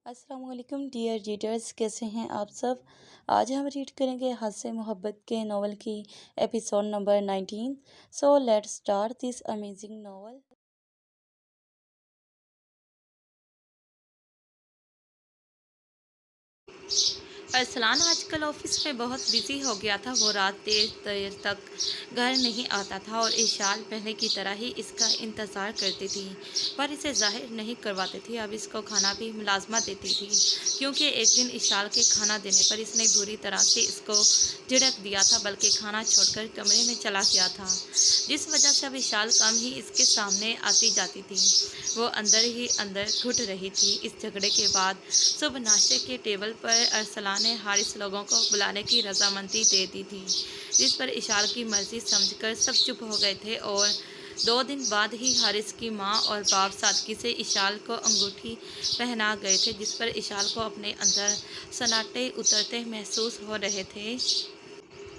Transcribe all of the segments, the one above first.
السلام علیکم dear readers, کیسے ہیں آپ سب؟ آج ہم ریڈ کریں گے حد سے محبت کے ناول کی episode number 19۔ So let's start this amazing novel. Arsalan آج کل آفس میں بہت بزی ہو گیا تھا۔ وہ رات دیر تک گھر نہیں آتا تھا اور ایشال پہلے کی طرح ہی اس کا انتظار کرتی تھی، پر اسے ظاہر نہیں کرواتی تھی۔ اب اس کو کھانا بھی ملازمہ دیتی تھی، کیونکہ ایک دن ایشال کے کھانا دینے پر اس نے بری طرح سے اس کو جھڑک دیا تھا، بلکہ کھانا چھوڑ کر کمرے میں چلا گیا تھا، جس وجہ سے اب ایشال کم ہی اس کے سامنے آتی جاتی تھی۔ وہ اندر ہی اندر گھٹ رہی تھی۔ اس جھگڑے کے بعد صبح ناشتے کے ٹیبل پر ارسلان نے حارث لوگوں کو بلانے کی رضامندی دے دی تھی، جس پر ایشال کی مرضی سمجھ کر سب چپ ہو گئے تھے، اور 2 دن بعد ہی حارث کی ماں اور باپ سادگی سے ایشال کو انگوٹھی پہنا گئے تھے، جس پر ایشال کو اپنے اندر سناٹے اترتے محسوس ہو رہے تھے۔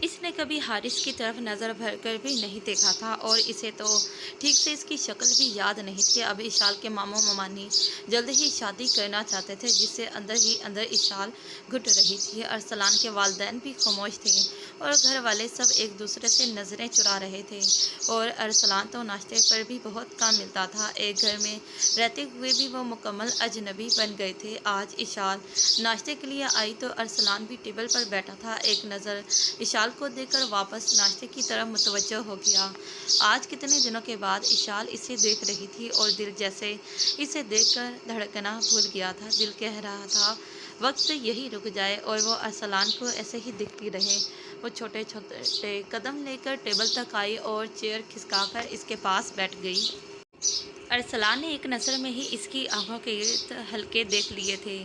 اس نے کبھی حارث کی طرف نظر بھر کر بھی نہیں دیکھا تھا، اور اسے تو ٹھیک سے اس کی شکل بھی یاد نہیں تھی۔ اب ایشال کے ماموں ممانی جلد ہی شادی کرنا چاہتے تھے، جس سے اندر ہی اندر ایشال گھٹ رہی تھی۔ ارسلان کے والدین بھی خاموش تھے، اور گھر والے سب ایک دوسرے سے نظریں چرا رہے تھے، اور ارسلان تو ناشتے پر بھی بہت کم ملتا تھا۔ ایک گھر میں رہتے ہوئے بھی وہ مکمل اجنبی بن گئے تھے۔ آج ایشال ناشتے کے لیے آئی تو ارسلان بھی ٹیبل پر بیٹھا تھا۔ ایک نظر ایشال کو دیکھ کر واپس ناشتے کی طرف متوجہ ہو گیا۔ آج کتنے دنوں کے بعد ایشال اسے دیکھ رہی تھی، اور دل جیسے اسے دیکھ کر دھڑکنا بھول گیا تھا۔ دل کہہ رہا تھا وقت یہی رک جائے اور وہ ارسلان کو ایسے ہی دیکھتی رہے۔ وہ چھوٹے چھوٹے قدم لے کر ٹیبل تک آئی اور چیئر کھسکا کر اس کے پاس بیٹھ گئی۔ ارسلان نے ایک نظر میں ہی اس کی آنکھوں کے گرد حلقے دیکھ لیے تھے،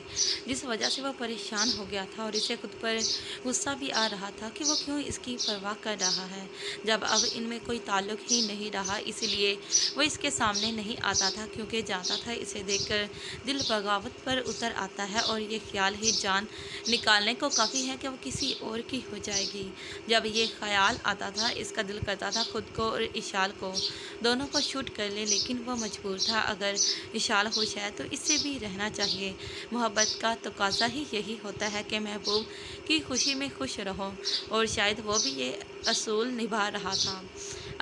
جس وجہ سے وہ پریشان ہو گیا تھا، اور اسے خود پر غصہ بھی آ رہا تھا کہ وہ کیوں اس کی پرواہ کر رہا ہے، جب اب ان میں کوئی تعلق ہی نہیں رہا۔ اس لیے وہ اس کے سامنے نہیں آتا تھا، کیونکہ جانتا تھا اسے دیکھ کر دل بغاوت پر اتر آتا ہے، اور یہ خیال ہی جان نکالنے کو کافی ہے کہ وہ کسی اور کی ہو جائے گی۔ جب یہ خیال آتا تھا، اس کا دل کرتا تھا خود کو اور ایشال کو دونوں کو شوٹ کر لے، لیکن وہ مجبور تھا۔ اگر ایشال خوش ہے تو اس سے بھی رہنا چاہیے۔ محبت کا تقاضا ہی یہی ہوتا ہے کہ محبوب کی خوشی میں خوش رہو، اور شاید وہ بھی یہ اصول نبھا رہا تھا۔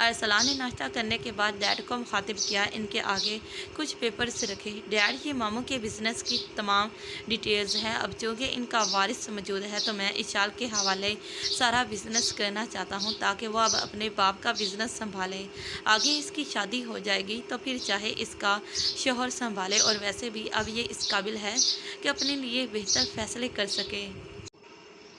ارسلان نے ناشتہ کرنے کے بعد ڈیڈ کو مخاطب کیا۔ ان کے آگے کچھ پیپرز رکھے۔ ڈیڈ، یہ ماموں کے بزنس کی تمام ڈیٹیلز ہیں۔ اب چونکہ ان کا وارث موجود ہے تو میں ایشال کے حوالے سارا بزنس کرنا چاہتا ہوں، تاکہ وہ اب اپنے باپ کا بزنس سنبھالے۔ آگے اس کی شادی ہو جائے گی تو پھر چاہے اس کا شوہر سنبھالے، اور ویسے بھی اب یہ اس قابل ہے کہ اپنے لیے بہتر فیصلے کر سکے۔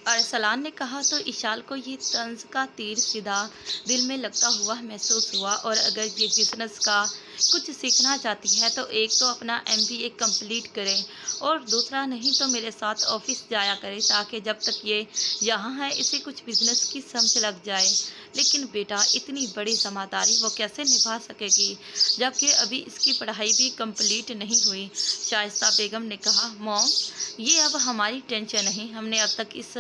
ارسلان نے کہا تو ایشال کو یہ طنز کا تیر سیدھا دل میں لگتا ہوا محسوس ہوا۔ اور اگر یہ بزنس کا کچھ سیکھنا چاہتی ہے تو ایک تو اپنا MBA کمپلیٹ کرے، اور دوسرا نہیں تو میرے ساتھ آفس جایا کرے، تاکہ جب تک یہ یہاں ہے اسے کچھ بزنس کی سمجھ لگ جائے۔ لیکن بیٹا، اتنی بڑی ذمہ داری وہ کیسے نبھا سکے گی، جبکہ ابھی اس کی پڑھائی بھی کمپلیٹ نہیں ہوئی؟ شائستہ بیگم نے کہا، موم، یہ اب ہماری ٹینشن نہیں۔ ہم نے اب تک اس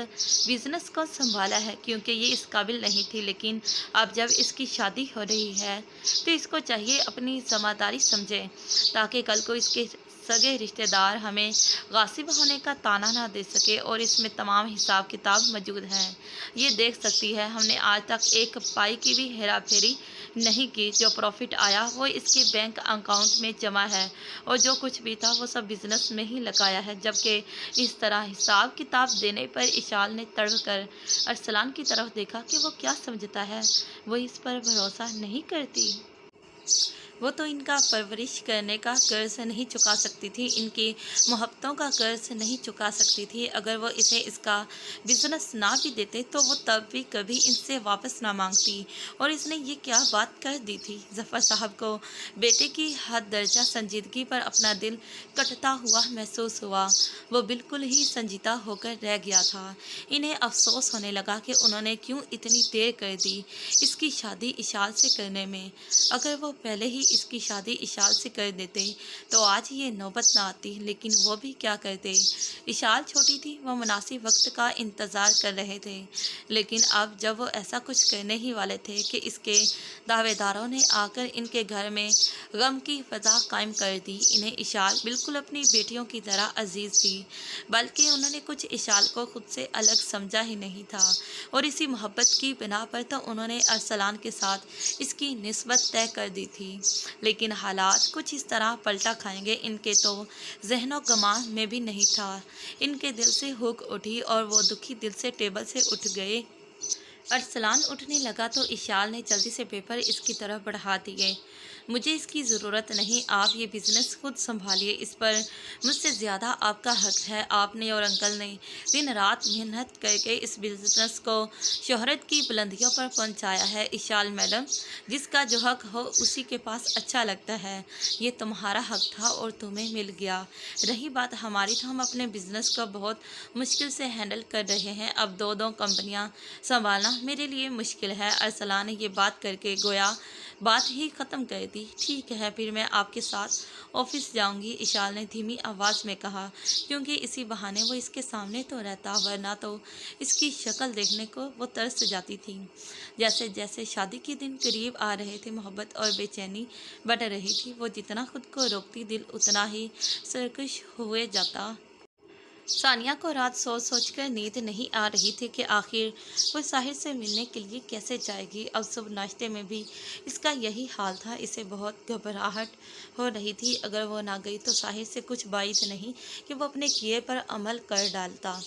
بزنس کو سنبھالا ہے کیونکہ یہ اس قابل نہیں تھی، لیکن اب جب اس کی شادی ہو رہی ہے تو اس کو چاہیے اپنی ذمہ داری سمجھے، تاکہ کل کو اس کے سگے رشتہ دار ہمیں غاصب ہونے کا طعنہ نہ دے سکے، اور اس میں تمام حساب کتاب موجود ہیں۔ یہ دیکھ سکتی ہے ہم نے آج تک ایک پائی کی بھی ہیرا پھیری نہیں کی۔ جو پروفٹ آیا وہ اس کے بینک اکاؤنٹ میں جمع ہے، اور جو کچھ بھی تھا وہ سب بزنس میں ہی لگایا ہے۔ جبکہ اس طرح حساب کتاب دینے پر ایشال نے تڑپ کر ارسلان کی طرف دیکھا کہ وہ کیا سمجھتا ہے، وہ اس پر بھروسہ نہیں کرتی۔ وہ تو ان کا پرورش کرنے کا قرض نہیں چکا سکتی تھی، ان کی محبتوں کا قرض نہیں چکا سکتی تھی۔ اگر وہ اسے اس کا بزنس نہ بھی دیتے تو وہ تب بھی کبھی ان سے واپس نہ مانگتی۔ اور اس نے یہ کیا بات کر دی تھی؟ ظفر صاحب کو بیٹے کی حد درجہ سنجیدگی پر اپنا دل کٹتا ہوا محسوس ہوا۔ وہ بالکل ہی سنجیدہ ہو کر رہ گیا تھا۔ انہیں افسوس ہونے لگا کہ انہوں نے کیوں اتنی دیر کر دی اس کی شادی ایشال سے کرنے میں۔ اگر وہ پہلے ہی اس کی شادی इशाल से कर देते तो आज ये नौबत ना आती, लेकिन वो भी क्या करते। इशाल छोटी थी, वो मुनासिब वक्त का इंतज़ार कर रहे थे, लेकिन अब जब वो ऐसा कुछ करने ही वाले थे कि इसके दावेदारों ने आकर इनके घर में गम की फ़ज़ा कायम कर दी। इन्हें इशाल बिल्कुल अपनी बेटियों की तरह अजीज़ थी, बल्कि उन्होंने कुछ इशाल को खुद से अलग समझा ही नहीं था, और इसी मोहब्बत की बिना पर तो उन्होंने अरसलान के साथ इसकी निस्बत तय कर दी थी। लेकिन हालात कुछ इस तरह पलटा खाएंगे, इनके तो ज़हनो गमान में भी नहीं था। इनके दिल से हुक उठी और वो दुखी दिल से टेबल से उठ गए। अरसलान उठने लगा तो इशाल ने जल्दी से पेपर इसकी तरफ बढ़ा दिए। मुझे इसकी ज़रूरत नहीं, आप ये बिज़नेस खुद संभालिए, इस पर मुझसे ज़्यादा आपका हक है। आपने और अंकल ने दिन रात मेहनत करके इस बिज़नेस को शोहरत की बुलंदियों पर पहुंचाया है। इशाल मैडम, जिसका जो हक हो उसी के पास अच्छा लगता है। ये तुम्हारा हक था और तुम्हें मिल गया। रही बात हमारी, तो हम अपने बिज़नेस को बहुत मुश्किल से हैंडल कर रहे हैं। अब दो दो कंपनियां संभालना मेरे लिए मुश्किल है। अरसलान ने ये बात करके गोया बात ही ख़त्म कर दी। ठीक है, फिर मैं आपके साथ ऑफिस जाऊंगी, इशाल ने धीमी आवाज़ में कहा, क्योंकि इसी बहाने वो इसके सामने तो रहता, वरना तो इसकी शक्ल देखने को वो तरस जाती थी। जैसे जैसे शादी के दिन करीब आ रहे थे, मोहब्बत और बेचैनी बढ़ रही थी। वो जितना खुद को रोकती, दिल उतना ही सरकश हुए जाता। सानिया को रात सोच सोच कर नींद नहीं आ रही थी कि आखिर वो साहिर से मिलने के लिए कैसे जाएगी। अब सुबह नाश्ते में भी इसका यही हाल था। इसे बहुत घबराहट हो रही थी, अगर वो ना गई तो साहिर से कुछ बाइद नहीं कि वो अपने किए पर अमल कर डालता।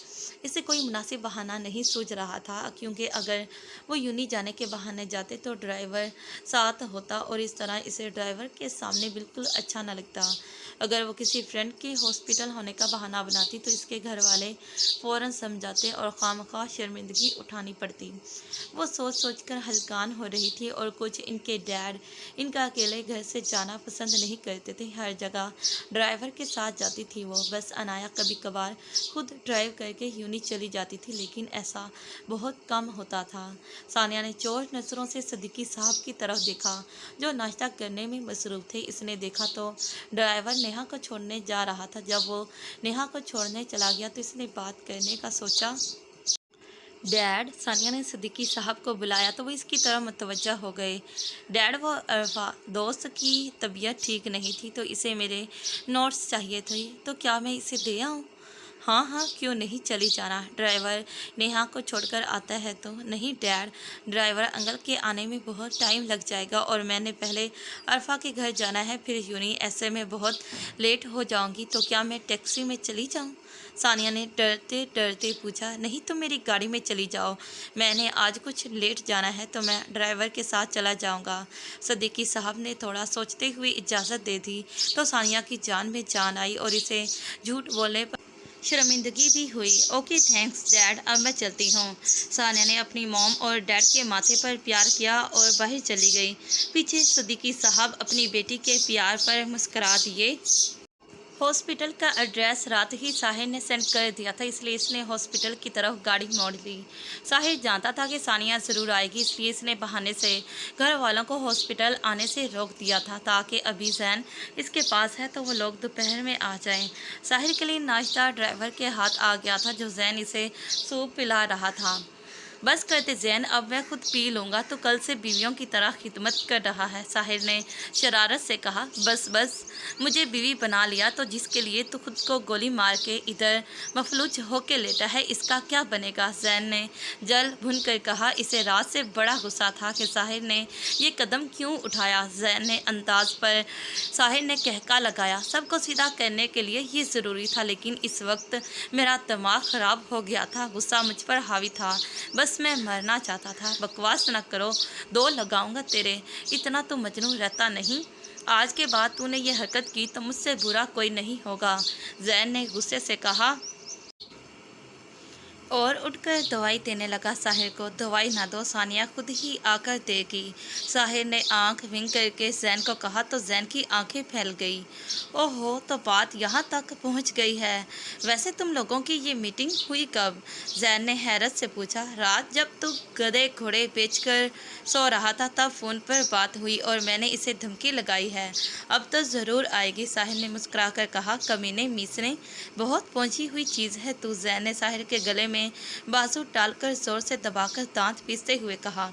इसे कोई मुनासिब बहाना नहीं सूझ रहा था, क्योंकि अगर वो यूनी जाने के बहाने जाते तो ड्राइवर साथ होता, और इस तरह इसे ड्राइवर के सामने बिल्कुल अच्छा न लगता। अगर वो किसी फ्रेंड के हॉस्पिटल होने का बहाना बनाती तो इसके घर वाले फ़ौरन समझाते और खामखा शर्मिंदगी उठानी पड़ती। वो सोच सोच कर हलकान हो रही थी, और कुछ इनके डैड इनका अकेले घर से जाना पसंद नहीं करते थे। हर जगह ड्राइवर के साथ जाती थी वो। बस अनाया कभी कभार खुद ड्राइव करके यूनी चली जाती थी, लेकिन ऐसा बहुत कम होता था। सानिया ने चोर नज़रों से सदीकी साहब की तरफ देखा, जो नाश्ता करने में मसरूफ़ थे। इसने देखा तो ड्राइवर नेहा को छोड़ने जा रहा था। जब वो नेहा को छोड़ने चला गया तो इसने बात करने का सोचा। डैड, सानिया ने सदीकी साहब को बुलाया तो वो इसकी तरफ मुतवज्जा हो गए। डैड, वो अरफा दोस्त की तबीयत ठीक नहीं थी तो इसे मेरे नोट्स चाहिए थे, तो क्या मैं इसे दे आऊँ? हाँ हाँ, क्यों नहीं, चली जाना। ड्राइवर नेहा को छोड़कर आता है तो। नहीं डैड, ड्राइवर अंकल के आने में बहुत टाइम लग जाएगा, और मैंने पहले अरफा के घर जाना है, फिर यूनी, ऐसे में बहुत लेट हो जाऊंगी। तो क्या मैं टैक्सी में चली जाऊँ? सानिया ने डरते डरते पूछा। नहीं, तुम मेरी गाड़ी में चली जाओ, मैंने आज कुछ लेट जाना है तो मैं ड्राइवर के साथ चला जाऊंगा। सदीकी साहब ने थोड़ा सोचते हुए इजाज़त दे दी तो सानिया की जान में जान आई, और इसे झूठ बोलने पर शर्मिंदगी भी हुई। ओके थैंक्स डैड, अब मैं चलती हूँ। सानिया ने अपनी मॉम और डैड के माथे पर प्यार किया और बाहर चली गई। पीछे सदीकी साहब अपनी बेटी के प्यार पर मुस्करा दिए। हॉस्पिटल का एड्रेस रात ही साहिर ने सेंड कर दिया था, इसलिए इसने हॉस्पिटल की तरफ गाड़ी मोड़ ली। साहिर जानता था कि सानिया ज़रूर आएगी, इसलिए इसने बहाने से घर वालों को हॉस्पिटल आने से रोक दिया था, ताकि अभी जैन इसके पास है तो वो लोग दोपहर में आ जाएं। साहिर के लिए नाश्ता ड्राइवर के हाथ आ गया था, जो जैन इसे सूप पिला रहा था। बस करते जैन, अब मैं खुद पी लूँगा, तो कल से बीवियों की तरह खिदमत कर रहा है। साहिर ने शरारत से कहा। बस बस, मुझे बीवी बना लिया तो जिसके लिए तो खुद को गोली मार के इधर मफलूज होके लेटा है, इसका क्या बनेगा? जैन ने जल भुन कर कहा। इसे रात से बड़ा गुस्सा था कि साहिर ने ये कदम क्यों उठाया। जैन ने अंदाज पर साहिर ने कहका लगाया। सबको सीधा करने के लिए ये ज़रूरी था, लेकिन इस वक्त मेरा दिमाग ख़राब हो गया था, गुस्सा मुझ पर हावी था, बस मैं मरना चाहता था। बकवास न करो, दो लगाऊंगा तेरे, इतना तो मजनू रहता नहीं। आज के बाद तूने ये हरकत की तो मुझसे बुरा कोई नहीं होगा, जैन ने गुस्से से कहा। और उठकर दवाई देने लगा साहिर को। दवाई ना दो, सानिया खुद ही आकर देगी। साहिर ने आंख विंग करके जैन को कहा तो जैन की आंखें फैल गई। ओहो, तो बात यहाँ तक पहुँच गई है। वैसे तुम लोगों की ये मीटिंग हुई कब? जैन ने हैरत से पूछा। रात जब तू गधे घोड़े बेचकर सो रहा था तब फोन पर बात हुई और मैंने इसे धमकी लगाई है। अब तो ज़रूर आएगी, साहिर ने मुस्कुराकर कहा। कमीने मीसने, बहुत पहुंची हुई चीज़ है तू। जैन ने साहिर के गले में बाजू डालकर जोर से दबाकर दांत पीसते हुए कहा।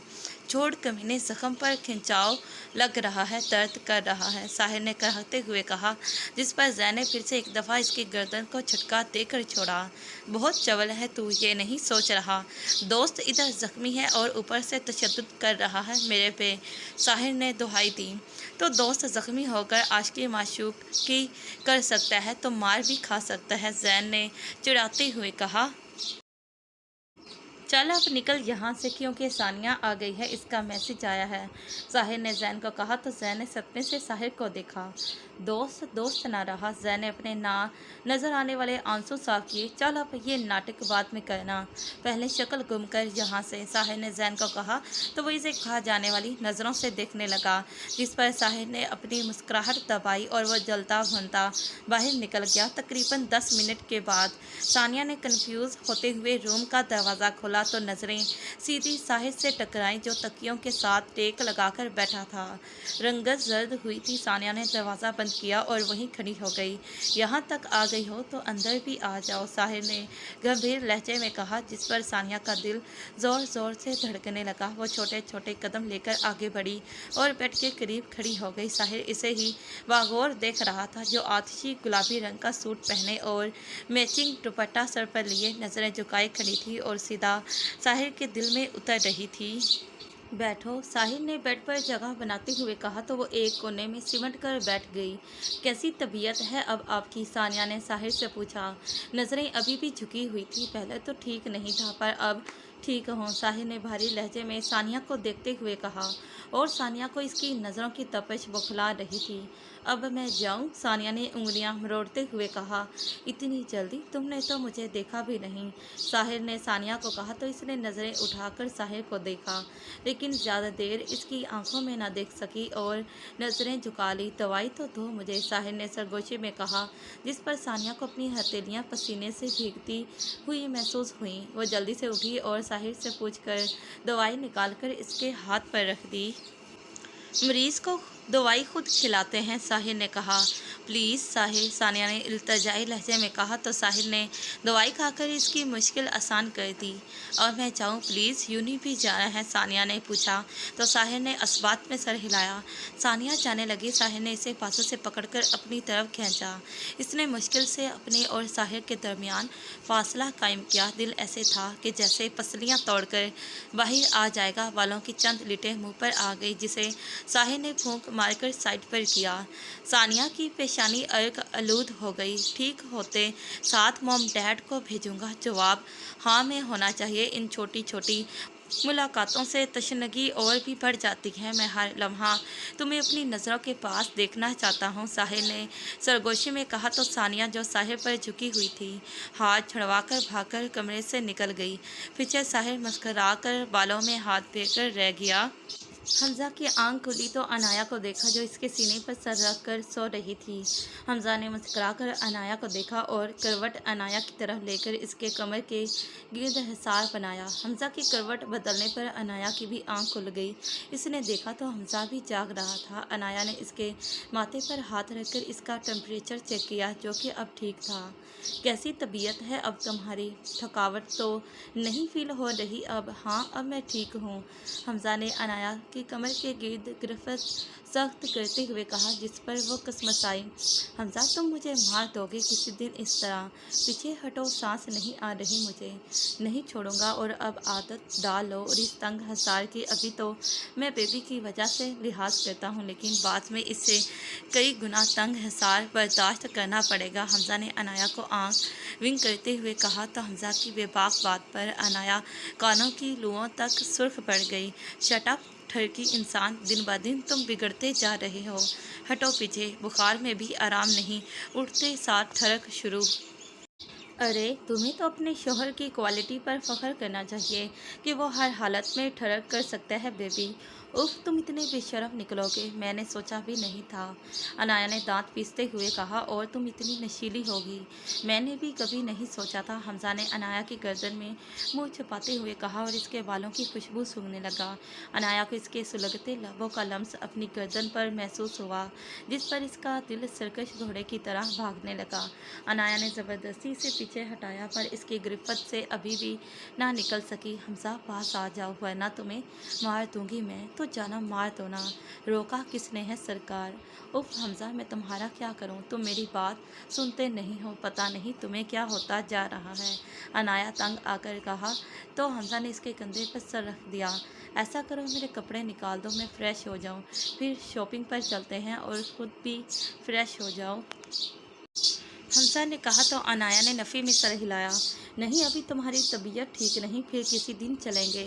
छोड़ कमीने, जख्म पर खिंचाव लग रहा है, दर्द कर रहा है, साहिर ने कहते हुए कहा, जिस पर जैन ने फिर से एक दफ़ा इसकी गर्दन को झटका देकर छोड़ा। बहुत चवल है तू, ये नहीं सोच रहा दोस्त इधर जख्मी है और ऊपर से तशद्दुद कर रहा है मेरे पे, साहिर ने दुहाई दी। तो दोस्त जख्मी होकर आशिकी माशूकी कर सकता है तो मार भी खा सकता है, जैन ने चिढ़ाते हुए कहा। चल अब निकल यहाँ से, क्योंकि सानिया आ गई है, इसका मैसेज आया है, साहिर ने जैन को कहा। तो जैन ने सदमे से साहिर को देखा। दोस्त ना रहा। जैन ने अपने ना नज़र आने वाले आंसू साफ किए। चल अब ये नाटक बाद में करना, पहले शक्ल गुम कर यहाँ से, साहिर ने जैन को कहा। तो वो इसे खा जाने वाली नज़रों से देखने लगा, जिस पर साहिर ने अपनी मुस्कुराहट दबाई और वह जलता भुनता बाहर निकल गया। तकरीबन 10 मिनट के बाद सानिया ने कन्फ्यूज़ होते हुए रूम का दरवाज़ा खोला तो नज़रें सीधी साहिर से टकराईं, जो तकियों के साथ टेक लगाकर बैठा था। रंगत जर्द हुई थी। सानिया ने दरवाज़ा बंद किया और वहीं खड़ी हो गई। यहाँ तक आ गई हो तो अंदर भी आ जाओ, साहिर ने गंभीर लहजे में कहा, जिस पर सानिया का दिल ज़ोर ज़ोर से धड़कने लगा। वो छोटे छोटे कदम लेकर आगे बढ़ी और बेड के करीब खड़ी हो गई। साहिर इसे ही बागौर देख रहा था, जो आतिशी गुलाबी रंग का सूट पहने और मैचिंग दुपट्टा सर पर लिए नज़रें झुकाए खड़ी थी और सीधा साहिर के दिल में उतर रही थी। बैठो, साहिर ने बेड पर जगह बनाते हुए कहा। तो वो एक कोने में सिमट कर बैठ गई। कैसी तबीयत है अब आपकी? सानिया ने साहिर से पूछा। नज़रें अभी भी झुकी हुई थी। पहले तो ठीक नहीं था, पर अब ठीक हूँ, साहिर ने भारी लहजे में सानिया को देखते हुए कहा, और सानिया को इसकी नज़रों की तपिश बौखला रही थी। अब मैं जाऊँ? सानिया ने उंगलियां मरोड़ते हुए कहा। इतनी जल्दी? तुमने तो मुझे देखा भी नहीं, साहिर ने सानिया को कहा। तो इसने नज़रें उठाकर साहिर को देखा, लेकिन ज़्यादा देर इसकी आंखों में न देख सकी और नज़रें झुका ली। दवाई तो दो मुझे, साहिर ने सरगोशी में कहा, जिस पर सानिया को अपनी हथेलियां पसीने से भीगती हुई महसूस हुई। वो जल्दी से उठी और साहिर से पूछकर दवाई निकालकर इसके हाथ पर रख दी। मरीज को दवाई खुद खिलाते हैं, साहिर ने कहा। प्लीज़ साहिर, सानिया ने इल्तिजाई लहजे में कहा। तो साहिर ने दवाई खाकर इसकी मुश्किल आसान कर दी। और मैं चाहूँ प्लीज़? यूनी भी जाना है, सानिया ने पूछा। तो साहिर ने असबात में सर हिलाया। सानिया जाने लगी। साहिर ने इसे बाजू से पकड़कर अपनी तरफ खींचा। इसने मुश्किल से अपने और साहिर के दरमियान फासला कायम किया। दिल ऐसे था कि जैसे पसलियाँ तोड़कर बाहर आ जाएगा। वालों की चंद लिटें मुँह पर आ गई, जिसे साहिर ने फूंक मारकर साइड पर किया। सानिया की पेशानी अर्क आलूद हो गई। ठीक होते साथ मॉम डैड को भेजूंगा। जवाब हाँ में होना चाहिए। इन छोटी छोटी मुलाकातों से तशनगी और भी बढ़ जाती है। मैं हर लम्हा तुम्हें अपनी नज़रों के पास देखना चाहता हूँ, साहिर ने सरगोशी में कहा। तो सानिया, जो साहिर पर झुकी हुई थी, हाथ छुड़वाकर भागकर कमरे से निकल गई। पीछे साहिर मुस्कुराकर बालों में हाथ फेरकर रह गया। हमजा की आंख खुली तो अनाया को देखा, जो इसके सीने पर सर रख कर सो रही थी। हमजा ने मुस्कुराकर अनाया को देखा और करवट अनाया की तरफ लेकर इसके कमर के गिर्द हिसार बनाया। हमजा की करवट बदलने पर अनाया की भी आंख खुल गई। इसने देखा तो हमजा भी जाग रहा था। अनाया ने इसके माथे पर हाथ रखकर इसका टेम्परेचर चेक किया, जो कि अब ठीक था। कैसी तबीयत है अब तुम्हारी? थकावट तो नहीं फील हो रही अब? हाँ, अब मैं ठीक हूँ, हमजा ने अनाया की कमर के गिर्द गिरफ्त सख्त करते हुए कहा, जिस पर वो कसमसाई। हमजा, तुम मुझे मार दोगे किसी दिन इस तरह? पीछे हटो, सांस नहीं आ रही मुझे। नहीं छोड़ूंगा। और अब आदत डाल लो और इस तंग हसार की। अभी तो मैं बेबी की वजह से लिहाज करता हूँ, लेकिन बाद में इससे कई गुना तंग हसार बर्दाश्त करना पड़ेगा, हमजा ने अनाया को आंख विंग करते हुए कहा। तो हमजा की बेबाक बात पर अनाया कानों की लुओं तक सुर्ख पड़ गई। शट अप ठरकी इंसान, दिन ब दिन तुम बिगड़ते जा रहे हो। हटो पीछे। बुखार में भी आराम नहीं। उठते साथ ठरक शुरू। अरे तुम्हें तो अपने शौहर की क्वालिटी पर फख्र करना चाहिए कि वो हर हालत में ठड़क कर सकता है बेबी। उफ तुम इतने बेशर्म निकलोगे, मैंने सोचा भी नहीं था। अनाया ने दांत पीसते हुए कहा, और तुम इतनी नशीली होगी, मैंने भी कभी नहीं सोचा था। हमजा ने अनाया की गर्दन में मुंह छुपाते हुए कहा और इसके बालों की खुशबू सूंघने लगा। अनाया को इसके सुलगते लबों का लम्स अपनी गर्दन पर महसूस हुआ, जिस पर इसका दिल सरकश घोड़े की तरह भागने लगा। अनाया ने ज़बरदस्ती से पीछे हटाया, पर इसकी गिरफ्त से अभी भी ना निकल सकी। हमजा पास आ जाओ वरना तुम्हें मार दूंगी मैं। तो जाना मार दो ना, रोका किसने है सरकार। उफ हमजा मैं तुम्हारा क्या करूं, तुम मेरी बात सुनते नहीं हो, पता नहीं तुम्हें क्या होता जा रहा है। अनाया तंग आकर कहा। तो हमजा ने इसके कंधे पर सर रख दिया। ऐसा करो मेरे कपड़े निकाल दो, मैं फ़्रेश हो जाऊं, फिर शॉपिंग पर चलते हैं और खुद भी फ्रेश हो जाओ। हमजा ने कहा तो अनाया ने नफ़ी में सर हिलाया। नहीं अभी तुम्हारी तबीयत ठीक नहीं, फिर किसी दिन चलेंगे।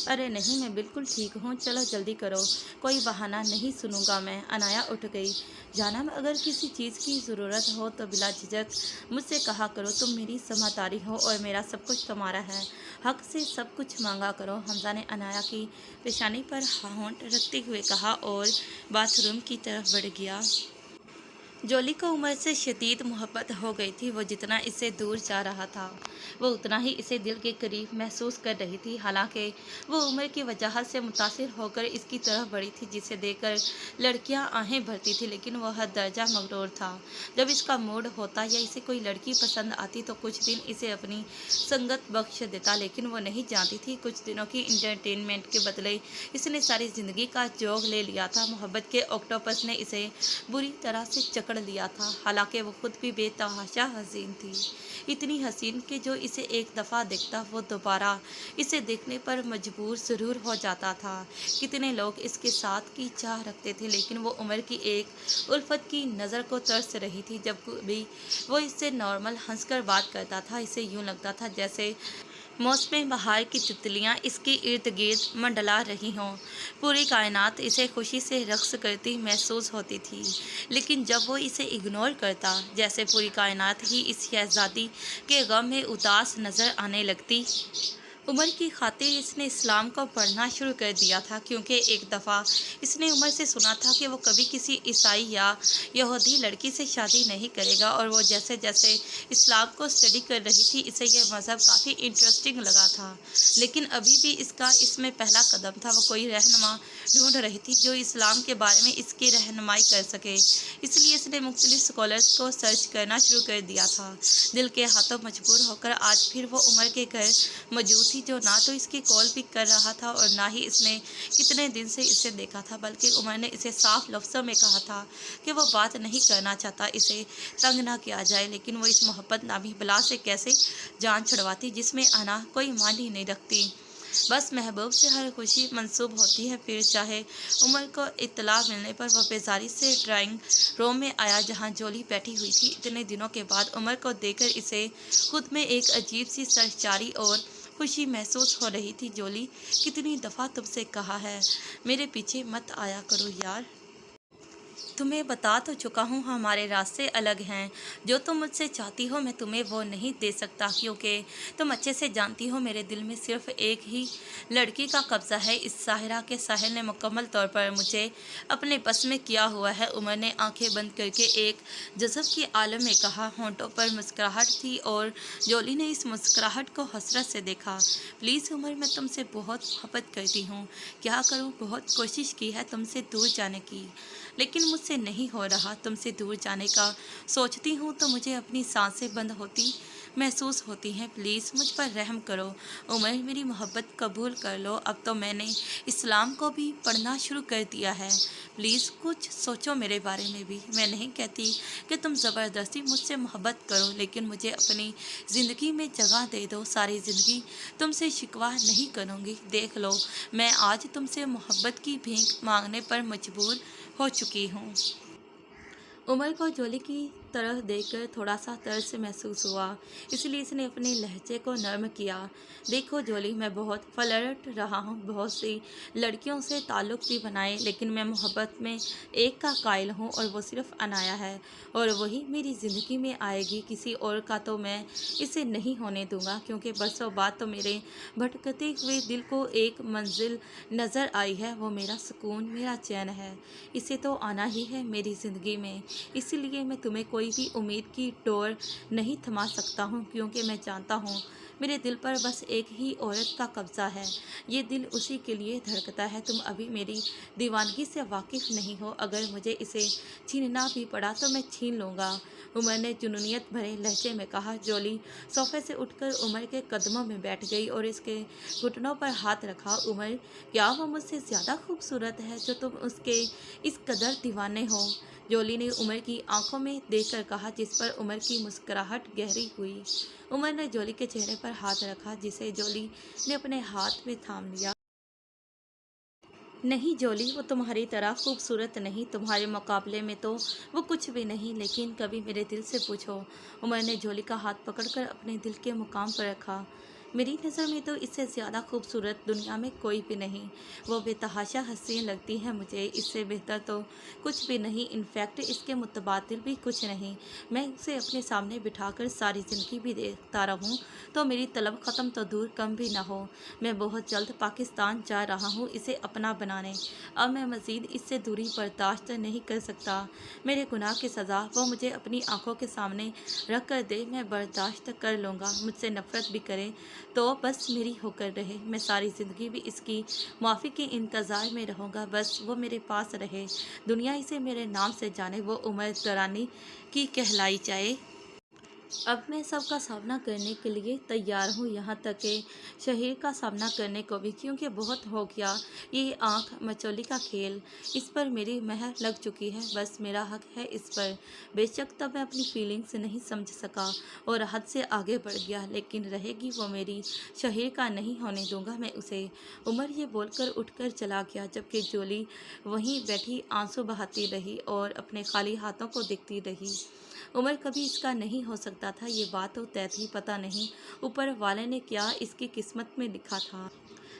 अरे नहीं मैं बिल्कुल ठीक हूँ, चलो जल्दी करो, कोई बहाना नहीं सुनूंगा मैं। अनाया उठ गई। जानम अगर किसी चीज़ की ज़रूरत हो तो बिला झिझक मुझसे कहा करो, तुम मेरी समातारी हो और मेरा सब कुछ तुम्हारा है, हक से सब कुछ मांगा करो। हमजा ने अनाया की पेशानी पर होंठ रखते हुए कहा और बाथरूम की तरफ बढ़ गया। जॉली को उमर से शदीद मोहब्बत हो गई थी। वो जितना इससे दूर जा रहा था वो उतना ही इसे दिल के करीब महसूस कर रही थी। हालांकि वो उमर की वजह से मुतासिर होकर इसकी तरफ बढ़ी थी, जिसे देखकर लड़कियां आहें भरती थी, लेकिन वह हद दर्जा मगरूर था। जब इसका मूड होता या इसे कोई लड़की पसंद आती तो कुछ दिन इसे अपनी संगत बख्श देता, लेकिन वो नहीं जानती थी कुछ दिनों की इंटरटेनमेंट के बदले इसने सारी ज़िंदगी का जोग ले लिया था। मोहब्बत के ऑक्टोपस ने इसे बुरी तरह से जकड़ लिया था। हालांकि वो खुद भी बेतहाशा हसीन थी, इतनी हसीन कि जो इसे एक दफ़ा देखता वो दोबारा इसे देखने पर मजबूर ज़रूर हो जाता था। कितने लोग इसके साथ की चाह रखते थे, लेकिन वो उम्र की एक उल्फत की नज़र को तरस रही थी। जब भी वो इससे नॉर्मल हंसकर बात करता था, इसे यूँ लगता था जैसे मौसम बहार की तितलियां इसके इर्द गिर्द मंडला रही हों। पूरी कायनात इसे खुशी से रक्स करती महसूस होती थी। लेकिन जब वो इसे इग्नोर करता, जैसे पूरी कायनात ही इस शहजादी के गम में उदास नज़र आने लगती। उमर की खातिर इसने इस्लाम को पढ़ना शुरू कर दिया था, क्योंकि एक दफ़ा इसने उमर से सुना था कि वो कभी किसी ईसाई या यहूदी लड़की से शादी नहीं करेगा, और वो जैसे जैसे इस्लाम को स्टडी कर रही थी इसे यह मज़हब काफ़ी इंटरेस्टिंग लगा था। लेकिन अभी भी इसका इसमें पहला कदम था। वो कोई रहनुमा ढूंढ रही थी जो इस्लाम के बारे में इसकी रहनुमाई कर सके। इसलिए इसने मुख्तलिफ स्कॉलर्स को सर्च करना शुरू कर दिया था। दिल के हाथों मजबूर होकर आज फिर वो उमर के घर मौजूद थी, जो ना तो इसकी कॉल पिक कर रहा था और ना ही इसने कितने दिन से इसे देखा था। बल्कि उमर ने इसे साफ लफ्ज़ों में कहा था कि वो बात नहीं करना चाहता, इसे तंग ना किया जाए। लेकिन वो इस मोहब्बत नामी बला से कैसे जान छुड़वाती जिसमें आना कोई मान ही नहीं रखती। बस महबूब से हर खुशी मंसूब होती है। फिर चाहे उमर को इत्तला मिलने पर वह बेजारी से ड्राइंग रूम में आया, जहां जॉली बैठी हुई थी। इतने दिनों के बाद उमर को देखकर इसे खुद में एक अजीब सी सरचारी और खुशी महसूस हो रही थी। जॉली, कितनी दफ़ा तुमसे कहा है मेरे पीछे मत आया करो यार। तुम्हें बता तो चुका हूँ हमारे रास्ते अलग हैं। जो तुम मुझसे चाहती हो मैं तुम्हें वो नहीं दे सकता, क्योंकि तुम अच्छे से जानती हो मेरे दिल में सिर्फ एक ही लड़की का कब्ज़ा है। इस साहिरा के साहिल ने मुकम्मल तौर पर मुझे अपने बस में किया हुआ है। उमर ने आंखें बंद करके एक जज़ब की आलम में कहा। होंठों पर मुस्कुराहट थी और जॉली ने इस मुस्कुराहट को हसरत से देखा। प्लीज़ उमर, मैं तुमसे बहुत मोहब्बत करती हूँ। क्या करूँ, बहुत कोशिश की है तुमसे दूर जाने की, लेकिन मुझसे नहीं हो रहा। तुमसे दूर जाने का सोचती हूँ तो मुझे अपनी सांसें बंद होती महसूस होती हैं। प्लीज़ मुझ पर रहम करो उमर, मेरी मोहब्बत कबूल कर लो। अब तो मैंने इस्लाम को भी पढ़ना शुरू कर दिया है। प्लीज़ कुछ सोचो मेरे बारे में भी। मैं नहीं कहती कि तुम ज़बरदस्ती मुझसे मोहब्बत करो, लेकिन मुझे अपनी ज़िंदगी में जगह दे दो। सारी ज़िंदगी तुमसे शिकवा नहीं करूँगी। देख लो, मैं आज तुमसे मोहब्बत की भीख मांगने पर मजबूर हो चुकी हूँ। उमर को जॉली की तरफ देखकर थोड़ा सा तरस महसूस हुआ, इसलिए इसने अपने लहजे को नर्म किया। देखो जोली, मैं बहुत फ्लर्ट रहा हूँ, बहुत सी लड़कियों से ताल्लुक़ भी बनाए, लेकिन मैं मोहब्बत में एक का कायल हूँ और वो सिर्फ अनाया है, और वही मेरी ज़िंदगी में आएगी। किसी और का तो मैं इसे नहीं होने दूंगा, क्योंकि बरसों बाद तो मेरे भटकते हुए दिल को एक मंजिल नज़र आई है। वो मेरा सुकून, मेरा चैन है। इसे तो आना ही है मेरी ज़िंदगी में। इसीलिए मैं तुम्हें कोई भी उम्मीद की डोर नहीं थमा सकता हूँ, क्योंकि मैं जानता हूँ मेरे दिल पर बस एक ही औरत का कब्ज़ा है। ये दिल उसी के लिए धड़कता है। तुम अभी मेरी दीवानगी से वाकिफ़ नहीं हो। अगर मुझे इसे छीनना भी पड़ा तो मैं छीन लूँगा। उमर ने जुनूनियत भरे लहजे में कहा। जोली सोफे से उठकर उमर के कदमों में बैठ गई और इसके घुटनों पर हाथ रखा। उमर, क्या वो मुझसे ज़्यादा खूबसूरत है जो तुम उसके इस कदर दीवाने हो? जोली ने उमर की आंखों में देखकर कहा, जिस पर उमर की मुस्कुराहट गहरी हुई। उमर ने जोली के चेहरे पर हाथ रखा, जिसे जोली ने अपने हाथ में थाम लिया। नहीं जोली, वो तुम्हारी तरह खूबसूरत नहीं, तुम्हारे मुकाबले में तो वो कुछ भी नहीं, लेकिन कभी मेरे दिल से पूछो। उमर ने जोली का हाथ पकड़कर अपने दिल के मुकाम पर रखा। मेरी नज़र में तो इससे ज़्यादा खूबसूरत दुनिया में कोई भी नहीं। वो बेतहाशा हसीन लगती है मुझे, इससे बेहतर तो कुछ भी नहीं। इनफैक्ट इसके मुतबादिल भी कुछ नहीं। मैं उसे अपने सामने बिठाकर सारी ज़िंदगी भी देखता रहूं तो मेरी तलब ख़त्म तो दूर कम भी ना हो। मैं बहुत जल्द पाकिस्तान जा रहा हूँ इसे अपना बनाने। अब मैं मज़ीद इससे दूरी बर्दाश्त नहीं कर सकता। मेरे गुनाह की सज़ा वो मुझे अपनी आंखों के सामने रख कर दे, मैं बर्दाश्त कर लूँगा। मुझसे नफ़रत भी करे तो बस मेरी होकर रहे। मैं सारी ज़िंदगी भी इसकी माफ़ी के इंतज़ार में रहूँगा, बस वो मेरे पास रहे। दुनिया इसे मेरे नाम से जाने, वो उमर दरानी की कहलाई जाए। अब मैं सबका सामना करने के लिए तैयार हूँ, यहाँ तक कि शहीर का सामना करने को भी, क्योंकि बहुत हो गया ये आँख मचोली का खेल। इस पर मेरी मेहर लग चुकी है, बस मेरा हक है इस पर। बेशक तब मैं अपनी फीलिंग्स नहीं समझ सका और हद से आगे बढ़ गया, लेकिन रहेगी वो मेरी। शहीर का नहीं होने दूंगा मैं उसे। उमर ये बोलकर उठकर चला गया, जबकि जोली वहीं बैठी आंसू बहाती रही और अपने खाली हाथों को देखती रही। उमर कभी इसका नहीं हो सकता था, ये बात तो तय थी। पता नहीं ऊपर वाले ने क्या इसकी किस्मत में लिखा था।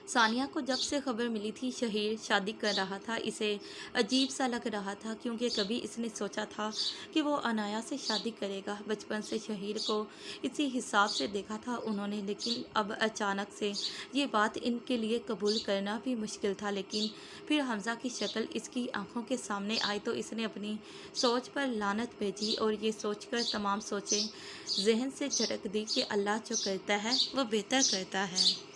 सानिया को जब से खबर मिली थी शहीर शादी कर रहा था, इसे अजीब सा लग रहा था, क्योंकि कभी इसने सोचा था कि वो अनाया से शादी करेगा। बचपन से शहीर को इसी हिसाब से देखा था उन्होंने, लेकिन अब अचानक से ये बात इनके लिए कबूल करना भी मुश्किल था। लेकिन फिर हमज़ा की शक्ल इसकी आंखों के सामने आई तो इसने अपनी सोच पर लानत भेजी और ये सोचकर तमाम सोचें जहन से झटक दी कि अल्लाह जो करता है वो बेहतर करता है।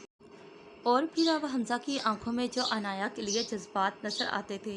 और फिर अब हमज़ा की आंखों में जो अनाया के लिए जज्बात नज़र आते थे,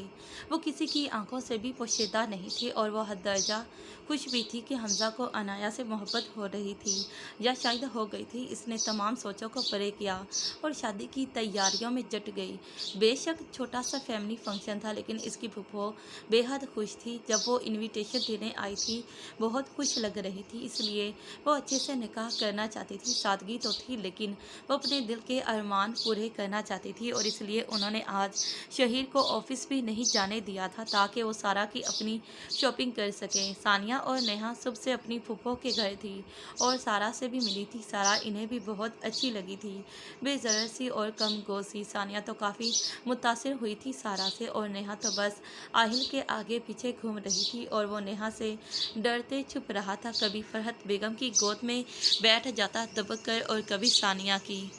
वो किसी की आंखों से भी पोशीदा नहीं थे, और वो हद दर्जा खुश भी थी कि हमज़ा को अनाया से मोहब्बत हो रही थी, या शायद हो गई थी। इसने तमाम सोचों को परे किया और शादी की तैयारियों में जुट गई। बेशक छोटा सा फैमिली फंक्शन था, लेकिन इसकी फूफो बेहद खुश थी। जब वो इनविटेशन देने आई थी, बहुत खुश लग रही थी, इसलिए वो अच्छे से निकाह करना चाहती थी। सादगी तो थी, लेकिन वो अपने दिल के अरमान पूरे करना चाहती थी, और इसलिए उन्होंने आज शहीर को ऑफिस भी नहीं जाने दिया था, ताकि वो सारा की अपनी शॉपिंग कर सकें। सानिया और नेहा सुबह से अपनी फूफो के घर थी और सारा से भी मिली थी। सारा इन्हें भी बहुत अच्छी लगी थी, बेज़रर सी और कम गोसी। सानिया तो काफ़ी मुतासिर हुई थी सारा से, और नेहा तो बस आहिल के आगे पीछे घूम रही थी, और वो नेहा से डरते छुप रहा था। कभी फरहत बेगम की गोद में बैठ जाता दबक कर, और कभी सानिया की,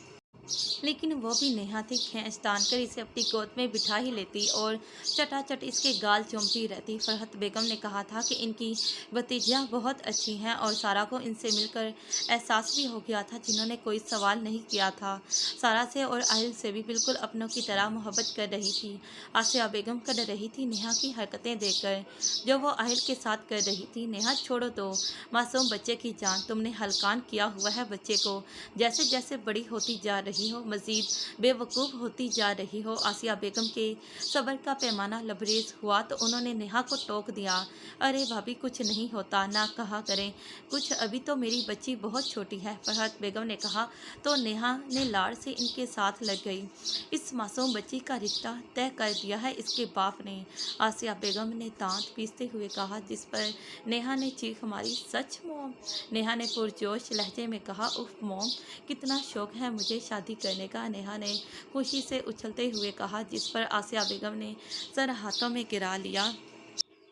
लेकिन वो भी नेहा थी खींच तान कर इसे अपनी गोद में बिठा ही लेती और चटाचट इसके गाल चूमती रहती। फरहत बेगम ने कहा था कि इनकी भतीजियाँ बहुत अच्छी हैं, और सारा को इनसे मिलकर एहसास भी हो गया था, जिन्होंने कोई सवाल नहीं किया था। सारा से और आहिल से भी बिल्कुल अपनों की तरह मोहब्बत कर रही थी। आसिया बेगम कर रही थी नेहा की हरकतें देखकर, जो वो आहिल के साथ कर रही थी। नेहा छोड़ो तो मासूम बच्चे की जान, तुमने हलकान किया हुआ है बच्चे को। जैसे जैसे बड़ी होती जा रही रही हो, मज़ीद बेवकूफ़ होती जा रही हो। आसिया बेगम के सब्र का पैमाना लबरेज हुआ तो उन्होंने नेहा को टोक दिया। अरे भाभी, कुछ नहीं होता, ना कहा करें कुछ, अभी तो मेरी बच्ची बहुत छोटी है, फरहत बेगम ने कहा तो नेहा ने लाड़ से इनके साथ लग गई। इस मासूम बच्ची का रिश्ता तय कर दिया है इसके बाप ने, आसिया बेगम ने दांत पीसते हुए कहा, जिस पर नेहा ने चीख मारी। सच मोम? नेहा ने पुरजोश लहजे में कहा। उफ मोम, कितना शौक है मुझे शादी करने का, नेहा ने खुशी से उछलते हुए कहा, जिस पर आसिया बेगम ने सर हाथों में गिरा लिया।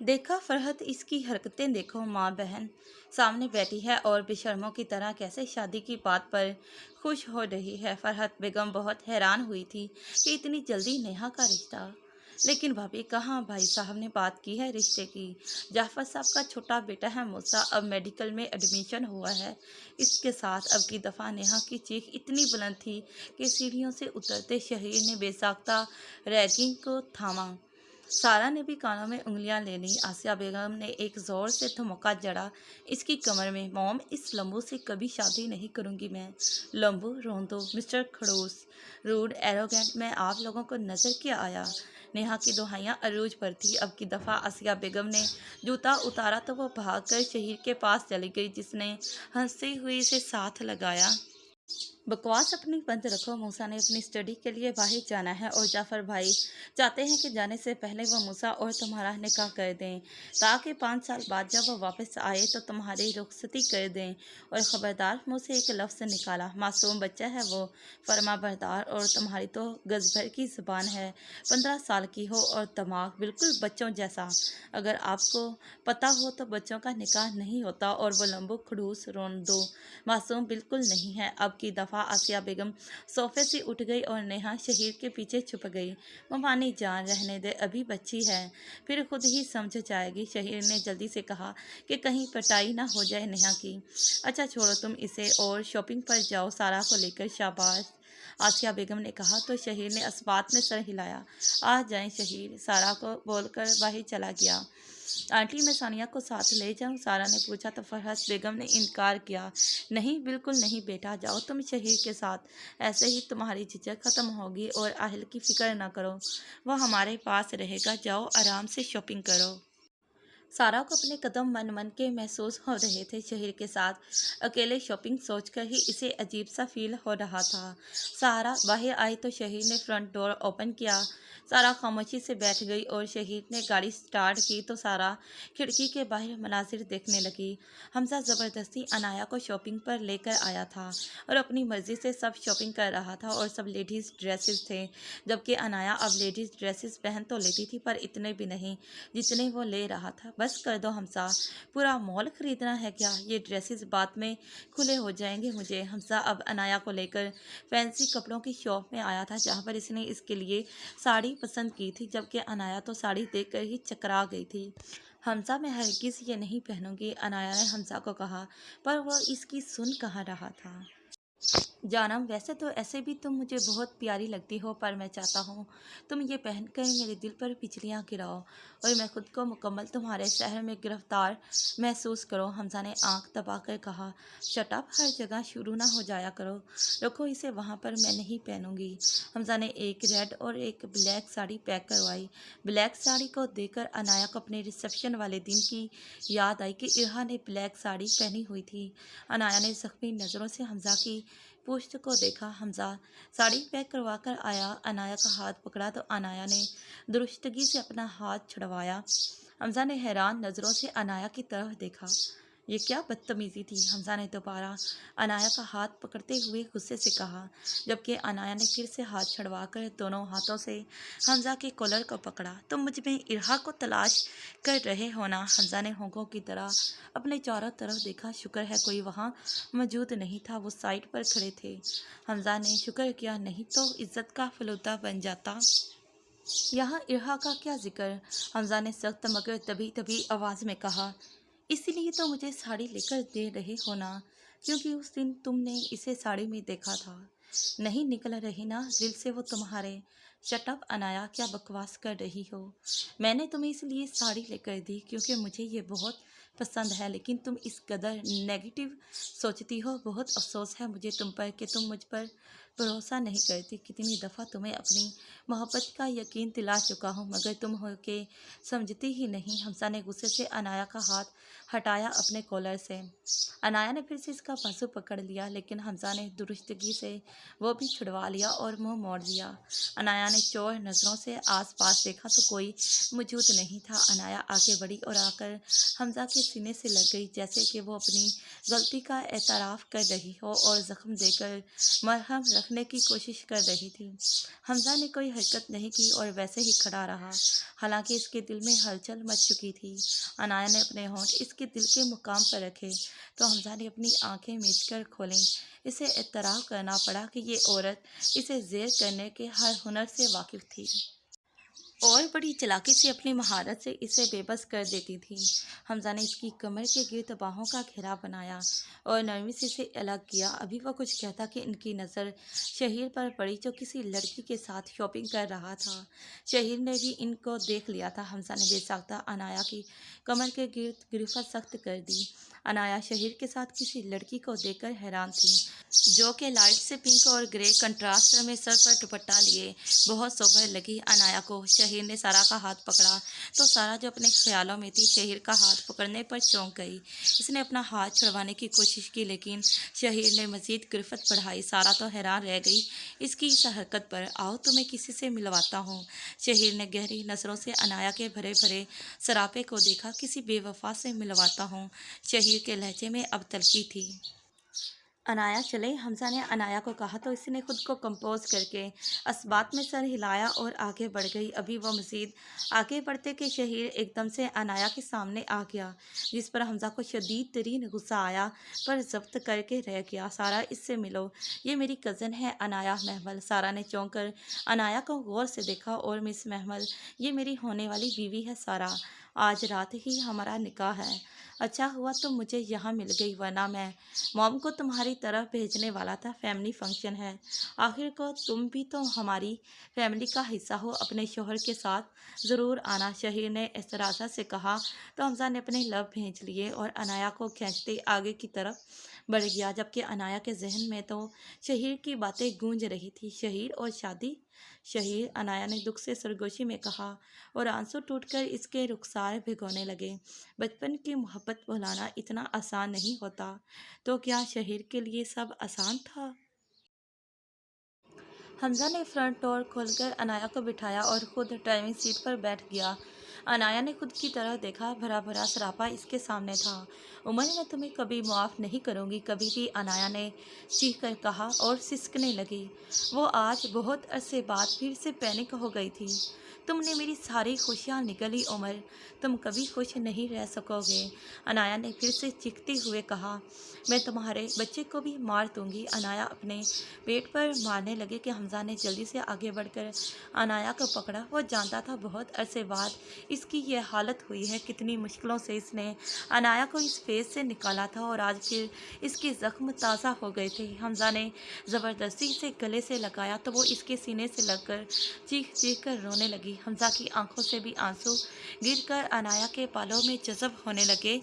देखा फरहत, इसकी हरकतें देखो, माँ बहन सामने बैठी है और बेशर्मों की तरह कैसे शादी की बात पर खुश हो रही है। फरहत बेगम बहुत हैरान हुई थी कि इतनी जल्दी नेहा का रिश्ता। लेकिन भाभी, कहाँ भाई साहब ने बात की है रिश्ते की? जाफर साहब का छोटा बेटा है मूसा, अब मेडिकल में एडमिशन हुआ है। इसके साथ अब की दफ़ा नेहा की चीख इतनी बुलंद थी कि सीढ़ियों से उतरते शहीर ने बेसाख्ता रैगिंग को थामा। सारा ने भी कानों में उंगलियां ले लीं। आसिया बेगम ने एक जोर से धमका जड़ा इसकी कमर में। मॉम, इस लंबू से कभी शादी नहीं करूंगी मैं। लंबू, रोंदो, मिस्टर खड़ूस, रूड, एरोगेंट, मैं आप लोगों को नजर क्या आया? नेहा की दुहाइयां अरूज पर थी। अब की दफ़ा आसिया बेगम ने जूता उतारा तो वो भागकर शहीर के पास चली गई, जिसने हंसती हुई से साथ लगाया। बकवास अपनी बंद रखो, मूसा ने अपनी स्टडी के लिए बाहर जाना है और जाफर भाई चाहते हैं कि जाने से पहले वो मूसा और तुम्हारा निकाह कर दें, ताकि 5 साल बाद जब वो वापस आए तो तुम्हारी रुखसती कर दें। और ख़बरदार, मुँह से एक लफ्ज़ निकाला, मासूम बच्चा है वो, फरमा बरदार, और तुम्हारी तो गज़ भर की ज़ुबान है। 15 साल की हो और दिमाग बिल्कुल बच्चों जैसा। अगर आपको पता हो तो बच्चों का निकाह नहीं होता। और वो लंबू, खड़ूस, रोंदो मासूम बिल्कुल नहीं है। अब की दफ़ा आसिया बेगम सोफे से उठ गई और नेहा शहीर के पीछे छुप गई। ममानी जान, रहने दे, अभी बच्ची है, फिर खुद ही समझ जाएगी। शहीर ने जल्दी से कहा कि कहीं पिटाई ना हो जाए नेहा की। अच्छा छोड़ो तुम इसे और शॉपिंग पर जाओ सारा को लेकर। शाबाश, आसिया बेगम ने कहा तो शहीर ने इस्बात में सर हिलाया। आ जाएं शहीर, सारा को बोलकर बाहर चला गया। आंटी, मैं सानिया को साथ ले जाऊं? सारा ने पूछा तो फरहत बेगम ने इनकार किया। नहीं, बिल्कुल नहीं बेटा, जाओ तुम शहीर के साथ, ऐसे ही तुम्हारी झिझक खत्म होगी। और आहिल की फिक्र ना करो, वो हमारे पास रहेगा, जाओ आराम से शॉपिंग करो। सारा को अपने कदम मन मन के महसूस हो रहे थे। शहर के साथ अकेले शॉपिंग सोचकर ही इसे अजीब सा फील हो रहा था। सारा बाहर आई तो शहीर ने फ्रंट डोर ओपन किया। सारा खामोशी से बैठ गई और शहीर ने गाड़ी स्टार्ट की तो सारा खिड़की के बाहर मनाजिर देखने लगी। हमजा ज़बरदस्ती अनाया को शॉपिंग पर लेकर आया था और अपनी मर्ज़ी से सब शॉपिंग कर रहा था और सब लेडीज़ ड्रेसेस थे, जबकि अनाया अब लेडीज़ ड्रेसेस पहन तो लेती थी पर इतने भी नहीं जितने वो ले रहा था। बस कर दो हमजा, पूरा मॉल खरीदना है क्या? ये ड्रेसेस बाद में खुले हो जाएंगे मुझे। हमजा अब अनाया को लेकर फैंसी कपड़ों की शॉप में आया था, जहाँ पर इसने इसके लिए साड़ी पसंद की थी, जबकि अनाया तो साड़ी देखकर ही चकरा गई थी। हमजा, मैं हरगिज़ ये नहीं पहनूंगी, अनाया ने हमजा को कहा, पर वह इसकी सुन कहाँ रहा था। जानम, वैसे तो ऐसे भी तुम मुझे बहुत प्यारी लगती हो, पर मैं चाहता हूँ तुम ये पहनकर मेरे दिल पर बिजलियाँ गिराओ और मैं खुद को मुकम्मल तुम्हारे शहर में गिरफ्तार महसूस करो। हमजा ने आंख दबाकर कहा, शट अप, हर जगह शुरू ना हो जाया करो, रखो इसे वहाँ पर, मैं नहीं पहनूंगी। हमजा ने एक रेड और एक ब्लैक साड़ी पैक करवाई। ब्लैक साड़ी को देखकर अनाया को अपने रिसेप्शन वाले दिन की याद आई कि इरहा ने ब्लैक साड़ी पहनी हुई थी। अनाया ने जख्मी नज़रों से हमजा की पुश्त को देखा। हमजा साड़ी पैक करवा कर आया। अनाया का हाथ पकड़ा तो अनाया ने दुरुस्तगी से अपना हाथ छुड़वाया। हमजा ने हैरान नज़रों से अनाया की तरफ देखा। ये क्या बदतमीज़ी थी? हमजा ने दोबारा अनाया का हाथ पकड़ते हुए गुस्से से कहा, जबकि अनाया ने फिर से हाथ छुड़वाकर दोनों हाथों से हमजा के कॉलर को पकड़ा। तुम मुझ में इरहा को तलाश कर रहे हो ना? हमजा ने होंठों की तरह अपने चारों तरफ देखा। शुक्र है कोई वहाँ मौजूद नहीं था, वो साइड पर खड़े थे। हमजा ने शुक्र किया, नहीं तो इज्जत का फलूदा बन जाता। यहाँ इरहा का क्या जिक्र? हमजा ने सख्त मगर तभी तभी आवाज़ में कहा, इसीलिए तो मुझे साड़ी लेकर दे रहे हो ना, क्योंकि उस दिन तुमने इसे साड़ी में देखा था। नहीं निकल रही ना दिल से वो तुम्हारे। शट अप अनाया, क्या बकवास कर रही हो? मैंने तुम्हें इसलिए साड़ी लेकर दी क्योंकि मुझे ये बहुत पसंद है, लेकिन तुम इस कदर नेगेटिव सोचती हो। बहुत अफसोस है मुझे तुम पर कि तुम मुझ पर भरोसा नहीं करती। कितनी दफ़ा तुम्हें अपनी मोहब्बत का यकीन दिला चुका हूँ, मगर तुम हो के समझती ही नहीं। हमजा ने गुस्से से अनाया का हाथ हटाया अपने कॉलर से। अनाया ने फिर से इसका बाजू पकड़ लिया, लेकिन हमजा ने दुरुस्तगी से वो भी छुड़वा लिया और मुंह मोड़ दिया। अनाया ने चौड़ नज़रों से आसपास देखा तो कोई मौजूद नहीं था। अनाया आगे बढ़ी और आकर हमजा के सीने से लग गई, जैसे कि वो अपनी गलती का एतराफ़ कर रही हो और ज़ख्म देकर मरहम रखने की कोशिश कर रही थी। हमजा ने कोई हरकत नहीं की और वैसे ही खड़ा रहा, हालांकि इसके दिल में हलचल मच चुकी थी। अनाया ने अपने होंठ इसके दिल के मुकाम पर रखे तो हमजा ने अपनी आंखें मीचकर खोलीं। इसे एतराफ़ करना पड़ा कि ये औरत इसे ज़ेर करने के हर हुनर से वाकिफ़ थी और बड़ी चालाकी से अपनी महारत से इसे बेबस कर देती थी। हमजा ने इसकी कमर के गिर्द बाहों का घेरा बनाया और नरमी से इसे अलग किया। अभी वह कुछ कहता कि इनकी नज़र शहीर पर पड़ी, जो किसी लड़की के साथ शॉपिंग कर रहा था। शहीर ने भी इनको देख लिया था। हमजा ने बेसाख्ता अनाया की कमर के गिर्द गिरफ्त सख्त कर दी। अनाया शहीर के साथ किसी लड़की को देखकर हैरान थी, जो कि लाइट से पिंक और ग्रे कंट्रास्ट में सर पर दुपट्टा लिए बहुत सोबर लगी। अनाया को शहीर ने सारा का हाथ पकड़ा तो सारा, जो अपने ख्यालों में थी, शहीर का हाथ पकड़ने पर चौंक गई। इसने अपना हाथ छुड़वाने की कोशिश की, लेकिन शहीर ने मजीद गिरफ्त बढ़ाई। सारा तो हैरान रह गई इसकी इस हरकत पर। आओ तुम्हें किसी से मिलवाता हूँ। शहीर ने गहरी नज़रों से अनाया के भरे भरे सरापे को देखा। किसी बेवफा से मिलवाता हूँ। शहीर के लहजे में अब तलखी थी। अनाया चले, हमजा ने अनाया को कहा तो इसने खुद को कंपोज करके असबात में सर हिलाया और आगे बढ़ गई। अभी वह मज़ीद आगे बढ़ते कि शहीर एकदम से अनाया के सामने आ गया, जिस पर हमजा को शदीद तरीन गुस्सा आया, पर जब्त करके रह गया। सारा, इससे मिलो, ये मेरी कज़न है अनाया महमल। सारा ने चौंक कर अनाया को गौर से देखा। और मिस महमल, ये मेरी होने वाली बीवी है सारा। आज रात ही हमारा निकाह है। अच्छा हुआ तुम मुझे यहाँ मिल गई, वरना मैं मॉम को तुम्हारी तरफ भेजने वाला था। फैमिली फंक्शन है, आखिर को तुम भी तो हमारी फैमिली का हिस्सा हो। अपने शोहर के साथ ज़रूर आना। शहीर ने एतराज़ा से कहा तो हमजा ने अपने लब भेज लिए और अनाया को खींचते आगे की तरफ बढ़ गया, जबकि अनाया के जहन में तो शहीर की बातें गूंज रही थी। शहीर और शादी। शहीर, अनाया ने दुख से सरगोशी में कहा और आंसू टूटकर इसके रुखसार भिगोने लगे। बचपन की मोहब्बत भुलाना इतना आसान नहीं होता। तो क्या शहीर के लिए सब आसान था? हमजा ने फ्रंट डोर खोलकर अनाया को बिठाया और खुद ड्राइविंग सीट पर बैठ गया। अनाया ने खुद की तरह देखा, भरा भरा सरापा इसके सामने था। उमर, मैं तुम्हें कभी माफ़ नहीं करूँगी, कभी भी, अनाया ने चीख कर कहा और सिसकने लगी। वो आज बहुत अरसे बाद फिर से पैनिक हो गई थी। तुमने मेरी सारी खुशियाँ निगली उमर, तुम कभी खुश नहीं रह सकोगे। अनाया ने फिर से चीखते हुए कहा, मैं तुम्हारे बच्चे को भी मार दूंगी। अनाया अपने पेट पर मारने लगे कि हमजा ने जल्दी से आगे बढ़कर अनाया को पकड़ा। वो जानता था बहुत अरसे बाद इसकी ये हालत हुई है। कितनी मुश्किलों से इसने अनाया को इस फेस से निकाला था और आज फिर इसके ज़ख्म ताज़ा हो गए थे। हमजा ने ज़बरदस्ती इसे गले से लगाया तो वो इसके सीने से लगकर चीख चीख कर रोने लगी। हमजा की आंखों से भी आंसू गिरकर अनाया के बालों में जज़ब होने लगे।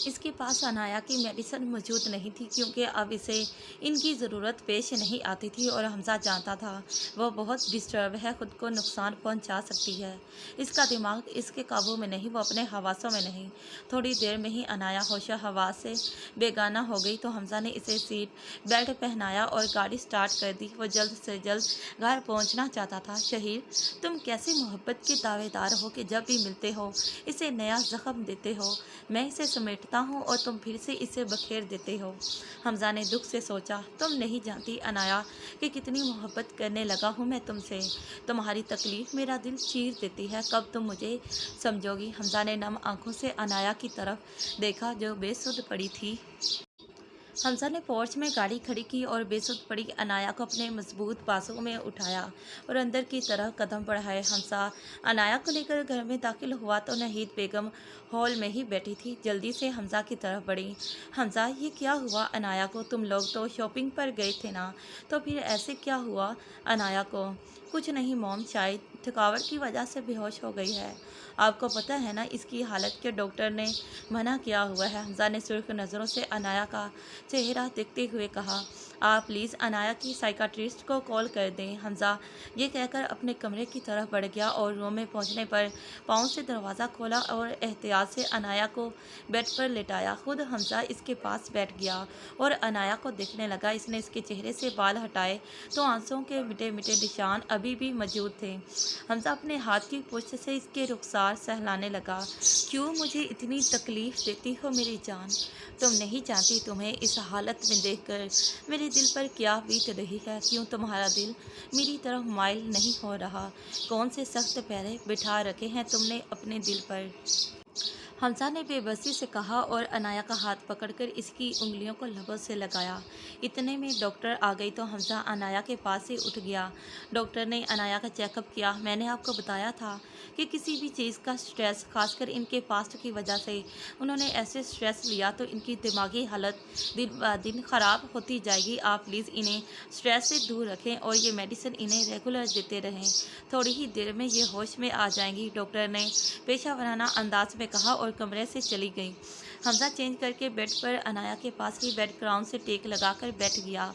इसके पास अनाया की मेडिसिन मौजूद नहीं थी, क्योंकि अब इसे इनकी ज़रूरत पेश नहीं आती थी और हमजा जानता था वह बहुत डिस्टर्ब है, खुद को नुकसान पहुंचा सकती है। इसका दिमाग इसके काबू में नहीं, वो अपने हवासों में नहीं। थोड़ी देर में ही अनाया होश हवास से बेगाना हो गई तो हमजा ने इसे सीट बेल्ट पहनाया और गाड़ी स्टार्ट कर दी। वो जल्द से जल्द घर पहुँचना चाहता था। शहीर, तुम कैसी मोहब्बत के दावेदार हो कि जब भी मिलते हो इसे नया ज़ख्म देते हो। मैं इसे समेटता हूँ और तुम फिर से इसे बखेर देते हो। हमजा ने दुख से सोचा, तुम नहीं जानती अनाया कि कितनी मोहब्बत करने लगा हूँ मैं तुमसे। तुम्हारी तकलीफ़ मेरा दिल चीर देती है, कब तुम मुझे समझोगी। हमजा ने नम आंखों से अनाया की तरफ देखा, जो बेसुध पड़ी थी। हमजा ने पोर्च में गाड़ी खड़ी की और बेसुध पड़ी अनाया को अपने मजबूत बाजू में उठाया और अंदर की तरफ कदम बढ़ाए। हमजा अनाया को लेकर घर में दाखिल हुआ तो नहीद बेगम हॉल में ही बैठी थी। जल्दी से हमजा की तरफ बढ़ी। हमजा, ये क्या हुआ अनाया को? तुम लोग तो शॉपिंग पर गए थे ना, तो फिर ऐसे क्या हुआ अनाया को? कुछ नहीं मॉम, शायद थकावट की वजह से बेहोश हो गई है। आपको पता है ना इसकी हालत के डॉक्टर ने मना किया हुआ है। हमजा ने सुर्ख नज़रों से अनाया का चेहरा देखते हुए कहा, आप प्लीज़ अनाया की साइकाट्रिस्ट को कॉल कर दें। हमजा ये कहकर अपने कमरे की तरफ बढ़ गया और रूम में पहुंचने पर पाँव से दरवाज़ा खोला और एहतियात से अनाया को बेड पर लेटाया। खुद हमजा इसके पास बैठ गया और अनाया को देखने लगा। इसने इसके चेहरे से बाल हटाए तो आंसुओं के मिटे मिटे निशान अभी भी मौजूद थे। हमजा अपने हाथ की पुष्ट से इसके रुखसार सहलाने लगा। क्यों मुझे इतनी तकलीफ़ देती हो मेरी जान? तुम नहीं जानती तुम्हें इस हालत में देखकर मेरे दिल पर क्या बीत रही है। क्यों तुम्हारा दिल मेरी तरफ माइल नहीं हो रहा? कौन से सख्त पैरे बिठा रखे हैं तुमने अपने दिल पर? हमजा ने बेबसी से कहा और अनाया का हाथ पकड़कर इसकी उंगलियों को लबों से लगाया। इतने में डॉक्टर आ गई तो हमजा अनाया के पास से उठ गया। डॉक्टर ने अनाया का चेकअप किया। मैंने आपको बताया था कि किसी भी चीज़ का स्ट्रेस, खासकर इनके पास्ट की वजह से उन्होंने ऐसे स्ट्रेस लिया तो इनकी दिमागी हालत दिन ब दिन ख़राब होती जाएगी। आप प्लीज़ इन्हें स्ट्रेस से दूर रखें और ये मेडिसिन इन्हें रेगुलर देते रहें। थोड़ी ही देर में ये होश में आ जाएंगी, डॉक्टर ने पेशा वराना अंदाज में कहा और कमरे से चली गई। हमजा चेंज करके बेड पर अनाया के पास ही बेड ग्राउंड से टेक लगाकर बैठ गया।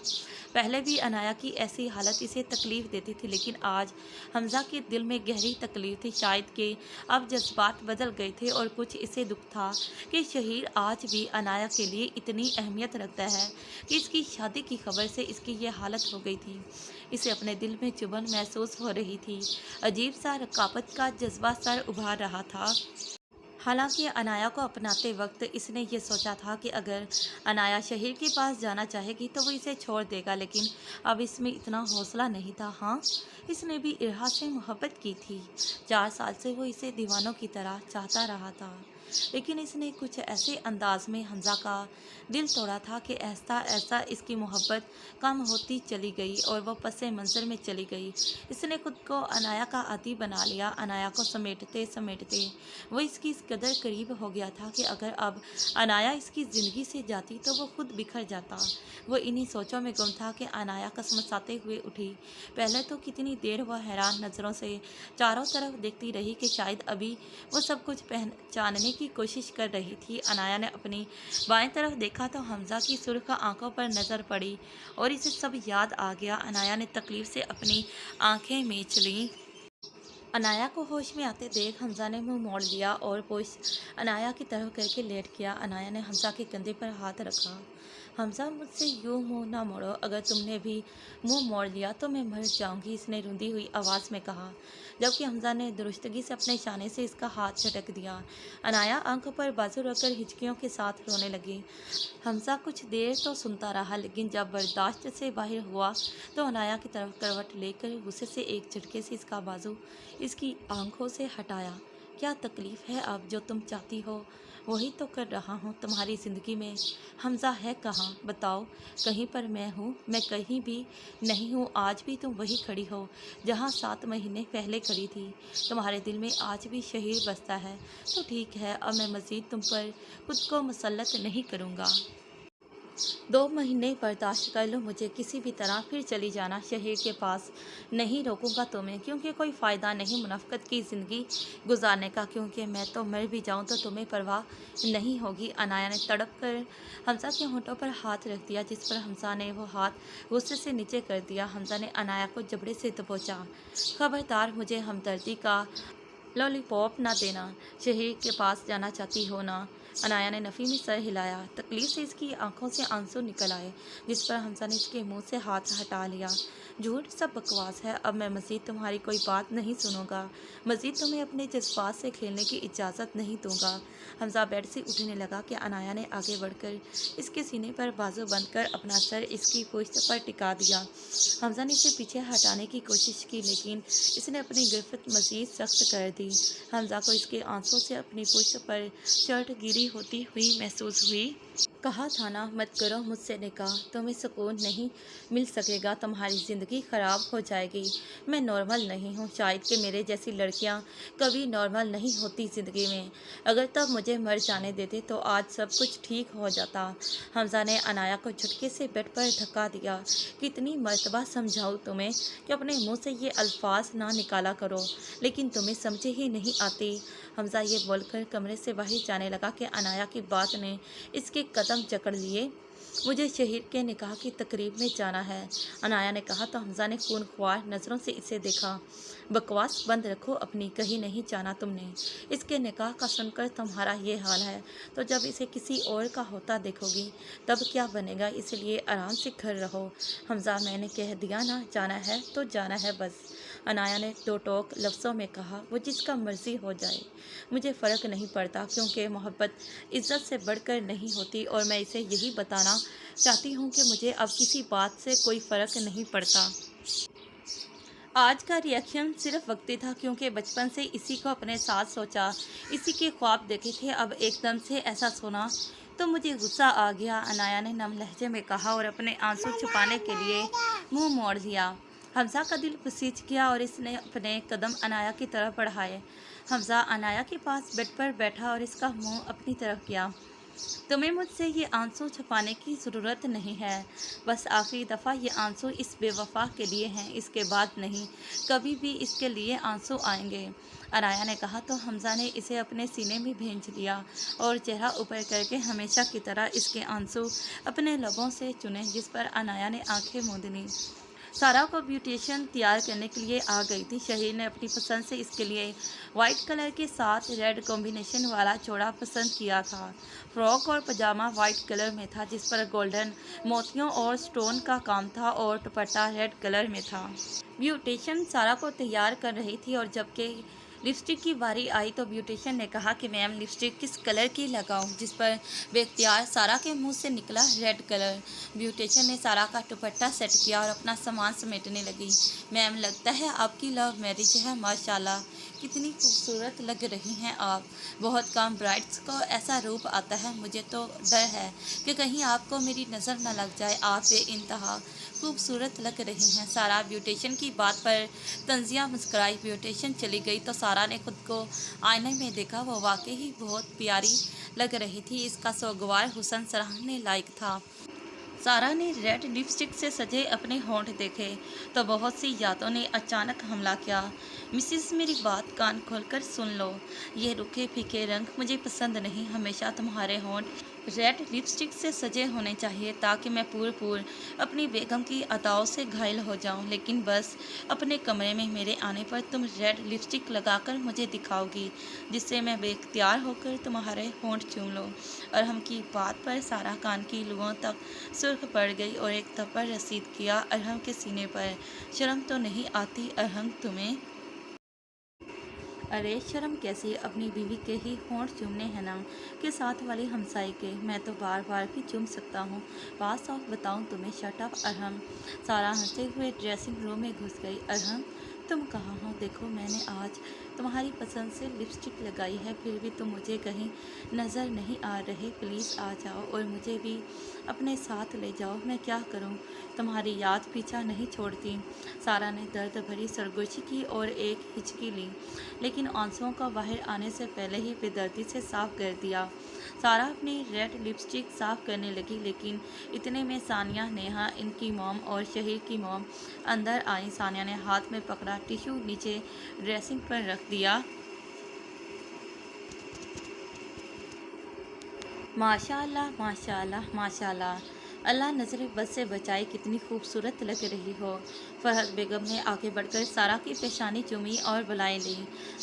पहले भी अनाया की ऐसी हालत इसे तकलीफ़ देती थी, लेकिन आज हमजा के दिल में गहरी तकलीफ़ थी। शायद कि अब जज्बात बदल गए थे और कुछ इसे दुख था कि शहीर आज भी अनाया के लिए इतनी अहमियत रखता है कि इसकी शादी की खबर से इसकी ये हालत हो गई थी। इसे अपने दिल में चुभन महसूस हो रही थी। अजीब सा रकाबत का जज्बा सर उभार रहा था। हालांकि अनाया को अपनाते वक्त इसने ये सोचा था कि अगर अनाया शहीर के पास जाना चाहेगी तो वो इसे छोड़ देगा, लेकिन अब इसमें इतना हौसला नहीं था। हाँ, इसने भी इरहा से मोहब्बत की थी। 4 साल से वो इसे दीवानों की तरह चाहता रहा था, लेकिन इसने कुछ ऐसे अंदाज में हमजा का दिल तोड़ा था कि ऐसा ऐसा इसकी मोहब्बत कम होती चली गई और वो पसे मंज़र में चली गई। इसने खुद को अनाया का आदी बना लिया। अनाया को समेटते समेटते वो इसकी इस कदर करीब हो गया था कि अगर अब अनाया इसकी ज़िंदगी से जाती तो वो खुद बिखर जाता। वो इन्हीं सोचों में गुम था कि अनाया कसमसाते हुए उठी। पहले तो कितनी देर वह हैरान नज़रों से चारों तरफ देखती रही कि शायद अभी वो सब कुछ पहचानने की कोशिश कर रही थी। अनाया ने अपनी बाएं तरफ देखा तो हमजा की सुर्ख आंखों पर नज़र पड़ी और इसे सब याद आ गया। अनाया ने तकलीफ से अपनी आंखें मींच लीं। अनाया को होश में आते देख हमजा ने मुंह मोड़ लिया और पोश अनाया की तरफ करके लेट गया। अनाया ने हमजा के कंधे पर हाथ रखा। हमजा, मुझसे यूँ मुंह ना मोड़ो, अगर तुमने भी मुंह मोड़ लिया तो मैं मर जाऊंगी, इसने रुंधी हुई आवाज़ में कहा, जबकि हमजा ने दुरुस्तगी से अपने इशारे से इसका हाथ झटक दिया। अनाया आंखों पर बाजू रखकर हिचकियों के साथ रोने लगी। हमजा कुछ देर तो सुनता रहा, लेकिन जब बर्दाश्त से बाहर हुआ तो अनाया की तरफ करवट लेकर गुस्से से एक झटके से इसका बाजू इसकी आंखों से हटाया। क्या तकलीफ़ है? अब जो तुम चाहती हो वही तो कर रहा हूँ तुम्हारी ज़िंदगी में। हमजा है कहाँ? बताओ। कहीं पर मैं हूँ? मैं कहीं भी नहीं हूँ। आज भी तुम वही खड़ी हो जहाँ 7 महीने पहले खड़ी थी। तुम्हारे दिल में आज भी शहीर बसता है तो ठीक है, अब मैं मज़ीद तुम पर खुद को मुसल्लत नहीं करूँगा। 2 महीने बर्दाश्त कर लो मुझे, किसी भी तरह फिर चली जाना शहीर के पास। नहीं रोकूंगा तुम्हें, क्योंकि कोई फ़ायदा नहीं मुनाफ़िकत की ज़िंदगी गुजारने का, क्योंकि मैं तो मर भी जाऊं तो तुम्हें परवाह नहीं होगी। अनाया ने तड़प कर हमजा के होंठों पर हाथ रख दिया, जिस पर हमजा ने वो हाथ गुस्से से नीचे कर दिया। हमजा ने अनाया को जबड़े से दबोचा। खबरदार, मुझे हमदर्दी का लॉलीपॉप ना देना। शहीर के पास जाना चाहती हो ना? अनाया ने नफ़ी में सर हिलाया। तकलीफ से इसकी आंखों से आंसू निकल आए, जिस पर हमजा ने इसके मुंह से हाथ हटा लिया। झूठ, सब बकवास है। अब मैं मज़ीद तुम्हारी कोई बात नहीं सुनूंगा। मज़ीद तुम्हें अपने जज्बात से खेलने की इजाज़त नहीं दूंगा। हमजा बेड से उठने लगा कि अनाया ने आगे बढ़कर इसके सीने पर बाजू बंद कर अपना सर इसकी पुश्त पर टिका दिया। हमजा ने इसे पीछे हटाने की कोशिश की, लेकिन इसने अपनी गिरफ्त मज़ीद सख्त कर दी। हमजा को इसके आंसुओं से अपनी पुश्त पर शर्ट गिरी होती हुई महसूस हुई। कहा था ना, मत करो मुझसे निकाह, तुम्हें सुकून नहीं मिल सकेगा, तुम्हारी ज़िंदगी ख़राब हो जाएगी। मैं नॉर्मल नहीं हूँ, शायद कि मेरे जैसी लड़कियाँ कभी नॉर्मल नहीं होती ज़िंदगी में। अगर तब मुझे मर जाने देते तो आज सब कुछ ठीक हो जाता। हमज़ा ने अनाया को झटके से बेड पर धक्का दिया। कितनी मर्तबा समझाऊँ तुम्हें कि अपने मुँह से ये अल्फाज ना निकाला करो, लेकिन तुम्हें समझे ही नहीं आती। हमज़ा ये बोलकर कमरे से बाहर जाने लगा कि अनाया की बात ने इसके कदम जकड़ लिए। मुझे शहीर के निकाह की तकरीब में जाना है, अनाया ने कहा तो हमज़ा ने खूनख्वार नज़रों से इसे देखा। बकवास बंद रखो अपनी, कहीं नहीं जाना तुमने। इसके निकाह का सुनकर तुम्हारा ये हाल है तो जब इसे किसी और का होता देखोगी तब क्या बनेगा, इसलिए आराम से घर रहो। हमज़ा, मैंने कह दिया ना, जाना है तो जाना है बस। अनाया ने दो टोक लफ्ज़ों में कहा, वो जिसका मर्ज़ी हो जाए, मुझे फ़र्क नहीं पड़ता, क्योंकि मोहब्बत इज़्ज़त से बढ़कर नहीं होती और मैं इसे यही बताना चाहती हूँ कि मुझे अब किसी बात से कोई फ़र्क नहीं पड़ता। आज का रिएक्शन सिर्फ वक्ती था, क्योंकि बचपन से इसी को अपने साथ सोचा, इसी के ख्वाब देखे थे। अब एकदम से ऐसा सुना तो मुझे गुस्सा आ गया, अनाया ने नम लहजे में कहा और अपने आंसू छुपाने के लिए मुंह मोड़ लिया। हमज़ा का दिल पसीज गया और इसने अपने कदम अनाया की तरफ बढ़ाए। हमज़ा अनाया के पास बेड पर बैठा और इसका मुंह अपनी तरफ किया। तुम्हें मुझसे ये आंसू छुपाने की ज़रूरत नहीं है, बस आखिरी दफ़ा ये आंसू इस बेवफा के लिए हैं, इसके बाद नहीं, कभी भी इसके लिए आंसू आएंगे। अनाया ने कहा तो हमज़ा ने इसे अपने सीने में भेज लिया और चेहरा ऊपर करके हमेशा की तरह इसके आंसू अपने लबों से चुने, जिस पर अनाया ने आंखें मूंद लीं। सारा को ब्यूटिशियन तैयार करने के लिए आ गई थी। शहीर ने अपनी पसंद से इसके लिए वाइट कलर के साथ रेड कॉम्बिनेशन वाला जोड़ा पसंद किया था। फ्रॉक और पजामा वाइट कलर में था, जिस पर गोल्डन मोतियों और स्टोन का काम था, और दुपट्टा रेड कलर में था। ब्यूटिशियन सारा को तैयार कर रही थी और जबकि लिपस्टिक की बारी आई तो ब्यूटिशियन ने कहा कि मैम, लिपस्टिक किस कलर की लगाऊं, जिस पर बेख्तियार सारा के मुंह से निकला रेड कलर। ब्यूटिशियन ने सारा का दुपट्टा सेट किया और अपना सामान समेटने लगी। मैम, लगता है आपकी लव मैरिज है, माशाल्लाह, कितनी खूबसूरत लग रही हैं आप। बहुत कम ब्राइड्स को ऐसा रूप आता है, मुझे तो डर है कि कहीं आपको मेरी नज़र न लग जाए, आप बेइंतहा खूबसूरत लग रही हैं। सारा ब्यूटिशियन की बात पर तंजिया मुस्कुराई। ब्यूटिशियन चली गई तो सारा ने खुद को आईने में देखा, वो वाकई ही बहुत प्यारी लग रही थी, इसका सोगवार हुस्न सराहने लायक था। सारा ने रेड लिपस्टिक से सजे अपने होंठ देखे तो बहुत सी यादों ने अचानक हमला किया। मिसिस, मेरी बात कान खोलकर सुन लो, ये रुखे फीके रंग मुझे पसंद नहीं। हमेशा तुम्हारे होंठ रेड लिपस्टिक से सजे होने चाहिए ताकि मैं पूर अपनी बेगम की अदाओं से घायल हो जाऊं, लेकिन बस अपने कमरे में मेरे आने पर तुम रेड लिपस्टिक लगाकर मुझे दिखाओगी, जिससे मैं बेख्तियार होकर तुम्हारे होंठ चूम लूं। अरहम की बात पर सारा कान की लुओं तक सुर्ख पड़ गई और एक थप्पड़ रसीद किया अरहम के सीने पर। शर्म तो नहीं आती अरहम तुम्हें? अरे शर्म कैसी, अपनी बीवी के ही होंठ चूमने हैं ना, के साथ वाली हमसाई के, मैं तो बार बार भी चूम सकता हूँ। पास ऑफ बताऊँ तुम्हें? Shut up Arham. सारा हंसते हुए ड्रेसिंग रूम में घुस गई। अरहम, तुम कहाँ हो? देखो, मैंने आज तुम्हारी पसंद से लिपस्टिक लगाई है, फिर भी तुम मुझे कहीं नज़र नहीं आ रहे। प्लीज़ आ जाओ और मुझे भी अपने साथ ले जाओ। मैं क्या करूं? तुम्हारी याद पीछा नहीं छोड़ती। सारा ने दर्द भरी सरगोशी की और एक हिचकी ली, लेकिन आंसुओं का बाहर आने से पहले ही बेदर्दी से साफ कर दिया। सारा अपनी रेड लिपस्टिक साफ करने लगी, लेकिन इतने में सानिया, नेहा, इनकी मॉम और शहीर की मॉम अंदर आई। सानिया ने हाथ में पकड़ा टिश्यू नीचे ड्रेसिंग पर रख दिया। माशाअल्लाह, माशाअल्लाह, माशाअल्लाह, अल्लाह नज़र बद से बचाए, कितनी खूबसूरत लग रही हो। फरहत बेगम ने आगे बढ़कर सारा की पेशानी चूमी और बुलाएं ली।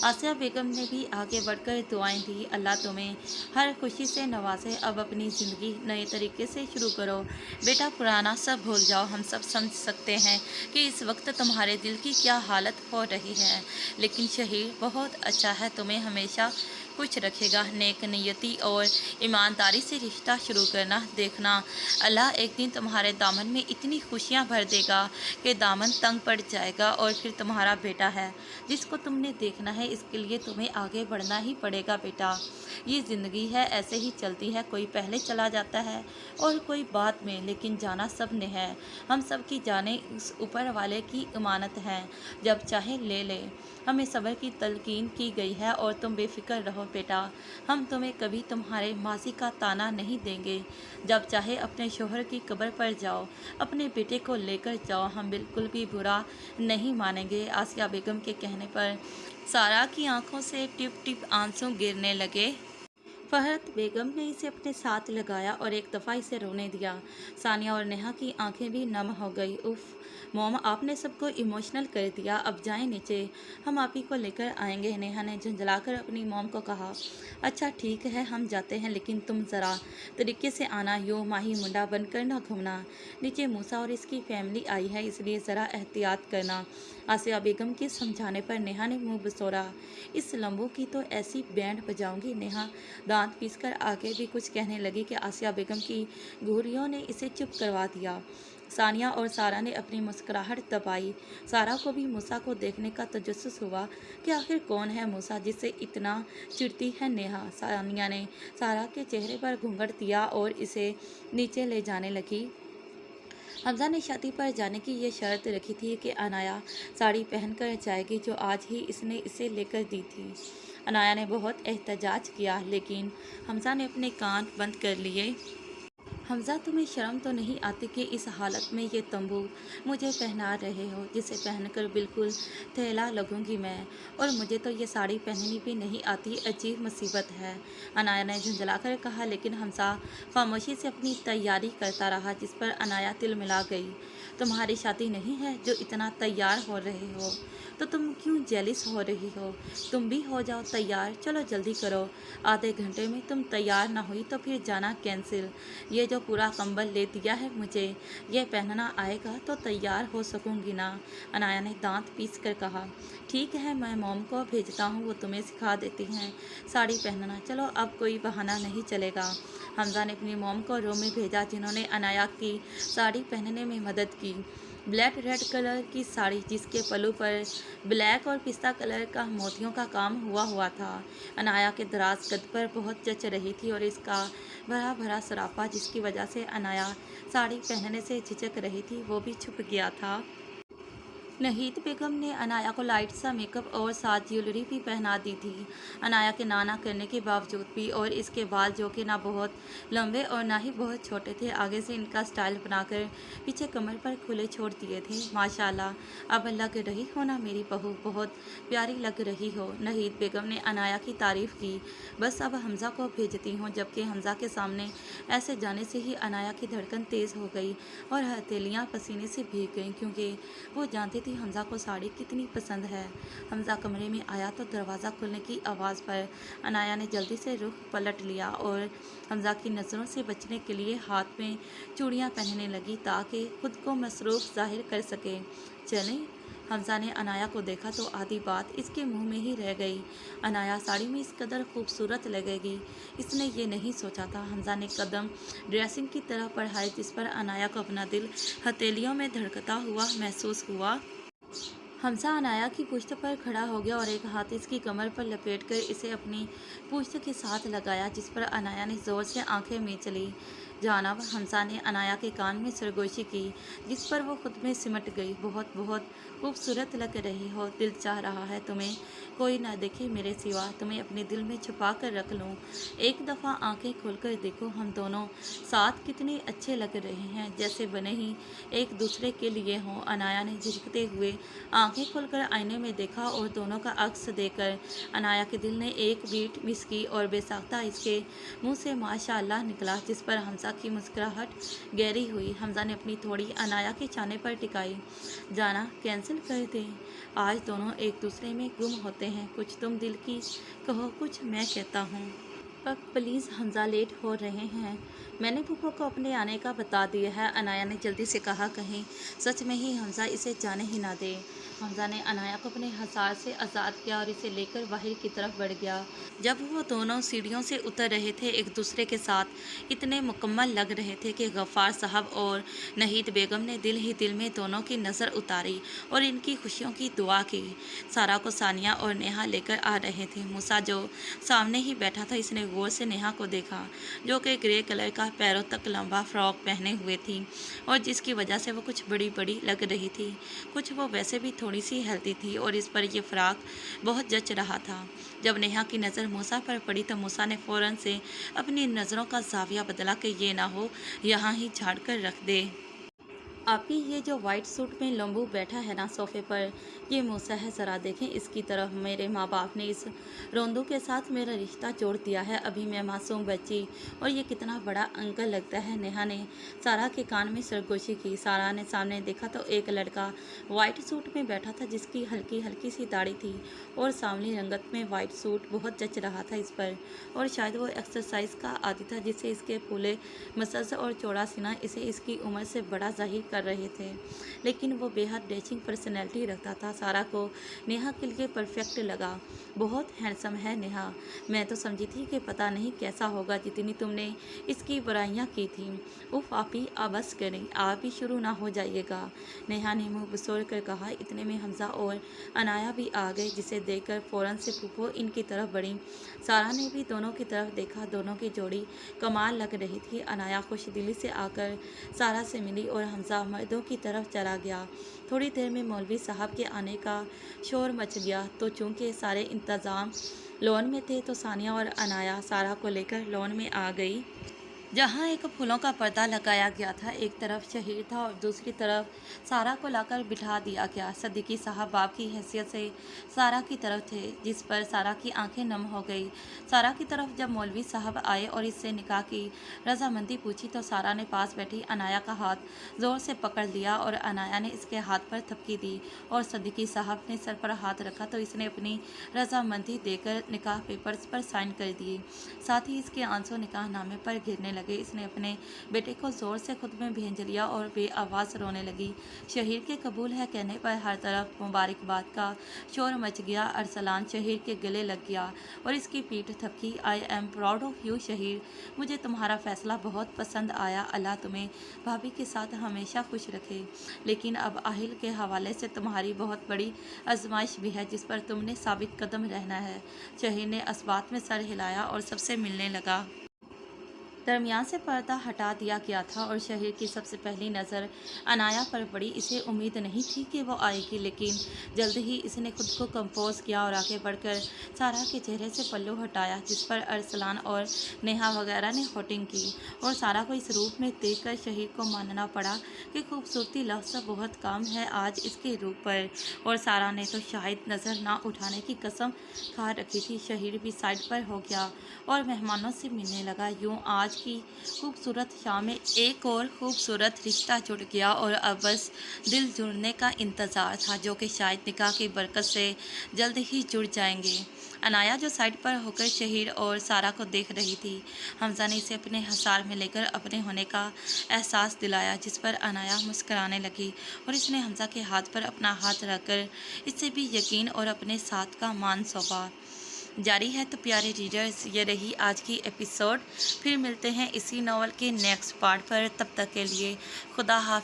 आसिया बेगम ने भी आगे बढ़कर दुआएं दी। अल्लाह तुम्हें हर खुशी से नवाजे। अब अपनी ज़िंदगी नए तरीके से शुरू करो। बेटा, पुराना सब भूल जाओ। हम सब समझ सकते हैं कि इस वक्त तुम्हारे दिल की क्या हालत हो रही है, लेकिन शहीर बहुत अच्छा है, तुम्हें हमेशा खुश रखेगा। नेक नियति और ईमानदारी से रिश्ता शुरू करना, देखना अल्लाह एक दिन तुम्हारे दामन में इतनी खुशियाँ भर देगा कि दामन तंग पड़ जाएगा और फिर तुम्हारा बेटा है जिसको तुमने देखना है। इसके लिए तुम्हें आगे बढ़ना ही पड़ेगा बेटा। ये ज़िंदगी है, ऐसे ही चलती है, कोई पहले चला जाता है और कोई बाद में, लेकिन जाना सब ने है। हम सब की जाने उस ऊपर वाले की अमानत हैं, जब चाहे ले ले। हमें सब्र की तलकीन की गई है और तुम बेफिक्र रहो बेटा। हम तुम्हें कभी तुम्हारे माजी का ताना नहीं देंगे। जब चाहे अपने शोहर की कब्र पर जाओ, अपने बेटे को लेकर जाओ, हम बिल्कुल भी बुरा नहीं मानेंगे। आसिया बेगम के कहने पर सारा की आंखों से टिप टिप आंसू गिरने लगे। फहरत बेगम ने इसे अपने साथ लगाया और एक दफ़ा इसे रोने दिया। सानिया और नेहा की आंखें भी नम हो गई। उफ मोम, आपने सबको इमोशनल कर दिया, अब जाएं नीचे, हम आप ही को लेकर आएंगे। नेहा ने झुंझलाकर अपनी मोम को कहा। अच्छा ठीक है, हम जाते हैं, लेकिन तुम ज़रा तरीके से आना, यूँ माही मुंडा बनकर ना घूमना। नीचे मूसा और इसकी फैमिली आई है, इसलिए ज़रा एहतियात करना। आसिया बेगम के समझाने पर नेहा ने मुँह बसोरा। इस लंबू की तो ऐसी बैंड बजाऊंगी। नेहा दांत पीसकर आगे भी कुछ कहने लगी कि आसिया बेगम की घूरियों ने इसे चुप करवा दिया। सानिया और सारा ने अपनी मुस्कुराहट दबाई। सारा को भी मूसा को देखने का तजस्सुस हुआ कि आखिर कौन है मूसा जिससे इतना चिढ़ती है नेहा। सानिया ने सारा के चेहरे पर घूंघट दिया और इसे नीचे ले जाने लगी। हमजा ने शादी पर जाने की ये शर्त रखी थी कि अनाया साड़ी पहनकर जाएगी, जो आज ही इसने इसे लेकर दी थी। अनाया ने बहुत एहतजाज किया, लेकिन हमजा ने अपने कान बंद कर लिए। हमजा, तुम्हें शर्म तो नहीं आती कि इस हालत में ये तंबू मुझे पहना रहे हो, जिसे पहनकर बिल्कुल थैला लगूंगी मैं, और मुझे तो ये साड़ी पहननी भी नहीं आती, अजीब मुसीबत है। अनाया ने झुंझलाकर कहा, लेकिन हमजा खामोशी से अपनी तैयारी करता रहा, जिस पर अनाया तिलमिला गई। तुम्हारी शादी नहीं है जो इतना तैयार हो रहे हो, तो तुम क्यों जेलिस हो रही हो? तुम भी हो जाओ तैयार, चलो जल्दी करो। आधे घंटे में तुम तैयार ना हुई तो फिर जाना कैंसिल। ये जो पूरा कंबल ले दिया है मुझे, ये पहनना आएगा तो तैयार हो सकूंगी ना। अनाया ने दांत पीस कर कहा। ठीक है, मैं मॉम को भेजता हूँ, वो तुम्हें सिखा देती हैं साड़ी पहनना। चलो अब कोई बहाना नहीं चलेगा। हमजा ने अपनी मॉम को रूम में भेजा, जिन्होंने अनाया की साड़ी पहनने में मदद की। ब्लैक रेड कलर की साड़ी, जिसके पल्लू पर ब्लैक और पिस्ता कलर का मोतियों का काम हुआ था, अनाया के दराज कद पर बहुत जच रही थी, और इसका भरा भरा सरापा, जिसकी वजह से अनाया साड़ी पहनने से झिझक रही थी, वो भी छुप गया था। नहीद बेगम ने अनाया को लाइट सा मेकअप और साथ ज्वेलरी भी पहना दी थी। अनाया के नाना करने के बावजूद भी, और इसके बाल जो कि ना बहुत लंबे और ना ही बहुत छोटे थे, आगे से इनका स्टाइल बनाकर पीछे कमर पर खुले छोड़ दिए थे। माशाल्लाह, अब लग रही हो ना मेरी बहू, बहुत प्यारी लग रही हो। नहीद बेगम ने अनाया की तारीफ़ की। बस अब हमजा को भेजती हूँ। जबकि हमजा के सामने ऐसे जाने से ही अनाया की धड़कन तेज़ हो गई और हथेलियाँ पसीने से भीग गईं, क्योंकि वो जानती थी हमजा को साड़ी कितनी पसंद है। हमजा कमरे में आया तो दरवाज़ा खुलने की आवाज़ पर अनाया ने जल्दी से रुख पलट लिया और हमजा की नज़रों से बचने के लिए हाथ में चूड़ियाँ पहनने लगी, ताकि खुद को मसरूफ़ जाहिर कर सके। चलें। हमजा ने अनाया को देखा तो आधी बात इसके मुंह में ही रह गई। अनाया साड़ी में इस कदर खूबसूरत लगेगी, इसने ये नहीं सोचा था। हमजा ने कदम ड्रेसिंग की तरफ बढ़ाए, जिस पर अनाया को अपना दिल हथेलियों में धड़कता हुआ महसूस हुआ। हमजा अनाया की पुश्त पर खड़ा हो गया और एक हाथ इसकी कमर पर लपेटकर इसे अपनी पुश्त के साथ लगाया, जिस पर अनाया ने ज़ोर से आंखें मींच ली। जानब हमजा ने अनाया के कान में सरगोशी की, जिस पर वो खुद में सिमट गई। बहुत बहुत खूबसूरत लग रही हो, दिल चाह रहा है तुम्हें कोई ना देखे मेरे सिवा, तुम्हें अपने दिल में छुपा कर रख लूँ। एक दफ़ा आंखें खोलकर देखो, हम दोनों साथ कितने अच्छे लग रहे हैं, जैसे बने ही एक दूसरे के लिए हों। अनाया ने झिझकते हुए आंखें खोलकर आईने में देखा और दोनों का अक्स देखकर अनाया के दिल ने एक बीट मिस की और बेसाख्ता इसके मुंह से माशाअल्लाह निकला, जिस पर हमजा की मुस्कुराहट गहरी हुई। हमजा ने अपनी थोड़ी अनाया के चाने पर टिकाई। जाना कैंसिल कर दें, आज दोनों एक दूसरे में गुम होते हैं। कुछ तुम दिल की कहो, कुछ मैं कहता हूँ। पर प्लीज़ हमजा, लेट हो रहे हैं, मैंने फूफो को अपने आने का बता दिया है। अनाया ने जल्दी से कहा, कहीं सच में ही हमजा इसे जाने ही ना दे। حمزہ نے عنایا کو اپنے حصار سے آزاد کیا اور اسے لے کر باہر کی طرف بڑھ گیا۔ جب وہ دونوں سیڑھیوں سے اتر رہے تھے ایک دوسرے کے ساتھ اتنے مکمل لگ رہے تھے کہ غفار صاحب اور نہید بیگم نے دل ہی دل میں دونوں کی نظر اتاری اور ان کی خوشیوں کی دعا کی۔ سارا کو ثانیہ اور نیہا لے کر آ رہے تھے۔ موسیٰ جو سامنے ہی بیٹھا تھا اس نے غور سے نیہا کو دیکھا جو کہ گرے کلر کا پیروں تک لمبا فراک پہنے ہوئے تھی اور جس کی وجہ سے وہ کچھ بڑی بڑی لگ رہی تھی، کچھ وہ ویسے بھی تھوڑی سی ہیلتھی تھی اور اس پر یہ فراک بہت جچ رہا تھا۔ جب نیہا کی نظر موسیٰ پر پڑی تو موسیٰ نے فوراً سے اپنی نظروں کا زاویہ بدلا کہ یہ نہ ہو یہاں ہی جھاڑ کر رکھ دے۔ آپ ہی یہ جو وائٹ سوٹ میں لمبو بیٹھا ہے نا صوفے پر، یہ موسیٰ ہے، ذرا دیکھیں اس کی طرف۔ میرے ماں باپ نے اس روندو کے ساتھ میرا رشتہ جوڑ دیا ہے، ابھی میں معصوم بچی اور یہ کتنا بڑا انکل لگتا ہے۔ نیہا نے سارا کے کان میں سرگوشی کی۔ سارا نے سامنے دیکھا تو ایک لڑکا وائٹ سوٹ میں بیٹھا تھا جس کی ہلکی ہلکی سی داڑھی تھی اور سانولی رنگت میں وائٹ سوٹ بہت جچ رہا تھا اس پر، اور شاید وہ ایکسرسائز کا عادی تھا جس سے اس کے پھولے مسلس اور چوڑا سینہ اسے اس کی عمر سے بڑا ظاہر کر رہے تھے، لیکن وہ بے حد ڈیشنگ پرسنالٹی رکھتا تھا۔ سارا کو نیہا کے لیے پرفیکٹ لگا۔ بہت ہینڈسم ہے نیہا، میں تو سمجھی تھی کہ پتہ نہیں کیسا ہوگا جتنی تم نے اس کی برائیاں کی تھیں۔ اف آپ ہی بس کریں، آپ ہی شروع نہ ہو جائیے گا، نیہا نے منہ بسوڑ کر کہا۔ اتنے میں حمزہ اور عنایا بھی آ گئے جسے دیکھ کر فوراً سے پھوپھو ان کی طرف بڑھی۔ سارا نے بھی دونوں کی طرف دیکھا، دونوں کی جوڑی کمال لگ رہی تھی۔ عنایا خوش دلی سے آ کر سارا سے ملی اور حمزہ مردوں کی طرف چلا گیا۔ تھوڑی دیر میں مولوی صاحب کے آنے کا شور مچ گیا تو چونکہ سارے انتظام لون میں تھے تو ثانیہ اور عنایا سارا کو لے کر لون میں آ گئی، جہاں ایک پھولوں کا پردہ لگایا گیا تھا۔ ایک طرف شہیر تھا اور دوسری طرف سارا کو لا کر بٹھا دیا گیا۔ صدیقی صاحب باپ کی حیثیت سے سارا کی طرف تھے جس پر سارا کی آنکھیں نم ہو گئی۔ سارا کی طرف جب مولوی صاحب آئے اور اس سے نکاح کی رضامندی پوچھی تو سارا نے پاس بیٹھی عنایا کا ہاتھ زور سے پکڑ لیا اور عنایا نے اس کے ہاتھ پر تھپکی دی اور صدیقی صاحب نے سر پر ہاتھ رکھا تو اس نے اپنی رضامندی دے کر نکاح پیپرز پر سائن کر دیے، ساتھ ہی اس کے آنسو نکاح نامے پر گرنے لگے۔ اس نے اپنے بیٹے کو زور سے خود میں بھیج لیا اور بے آواز رونے لگی۔ شہیر کے قبول ہے کہنے پر ہر طرف مبارکباد کا شور مچ گیا۔ ارسلان شہیر کے گلے لگ گیا اور اس کی پیٹھ تھپکی۔ I am proud of you Shaheer, مجھے تمہارا فیصلہ بہت پسند آیا، اللہ تمہیں بھابھی کے ساتھ ہمیشہ خوش رکھے، لیکن اب اہل کے حوالے سے تمہاری بہت بڑی آزمائش بھی ہے جس پر تم نے ثابت قدم رہنا ہے۔ شہیر نے اثبات میں سر ہلایا اور سب سے ملنے لگا۔ درمیان سے پردہ ہٹا دیا گیا تھا اور شہیر کی سب سے پہلی نظر عنایا پر پڑی۔ اسے امید نہیں تھی کہ وہ آئے گی، لیکن جلد ہی اس نے خود کو کمپوز کیا اور آگے بڑھ کر سارا کے چہرے سے پلو ہٹایا جس پر ارسلان اور نیہا وغیرہ نے ہوٹنگ کی، اور سارا کو اس روپ میں دیکھ کر شہیر کو ماننا پڑا کہ خوبصورتی لفظ بہت کام ہے آج اس کے روپ پر، اور سارا نے تو شاید نظر نہ اٹھانے کی قسم کھا رکھی تھی۔ شہیر بھی سائڈ پر ہو گیا اور مہمانوں سے ملنے لگا۔ یوں آج کی خوبصورت شام میں ایک اور خوبصورت رشتہ جڑ گیا اور اب بس دل جڑنے کا انتظار تھا جو کہ شاید نکاح کی برکت سے جلد ہی جڑ جائیں گے۔ عنایا جو سائڈ پر ہو کر شہیر اور سارا کو دیکھ رہی تھی، حمزہ نے اسے اپنے حصار میں لے کر اپنے ہونے کا احساس دلایا جس پر عنایا مسکرانے لگی اور اس نے حمزہ کے ہاتھ پر اپنا ہاتھ رکھ کر اس سے بھی یقین اور اپنے ساتھ کا مان سونپا۔ جاری ہے تو پیارے ریڈرز، یہ رہی آج کی ایپیسوڈ۔ پھر ملتے ہیں اسی ناول کے نیکسٹ پارٹ پر، تب تک کے لیے خدا حافظ۔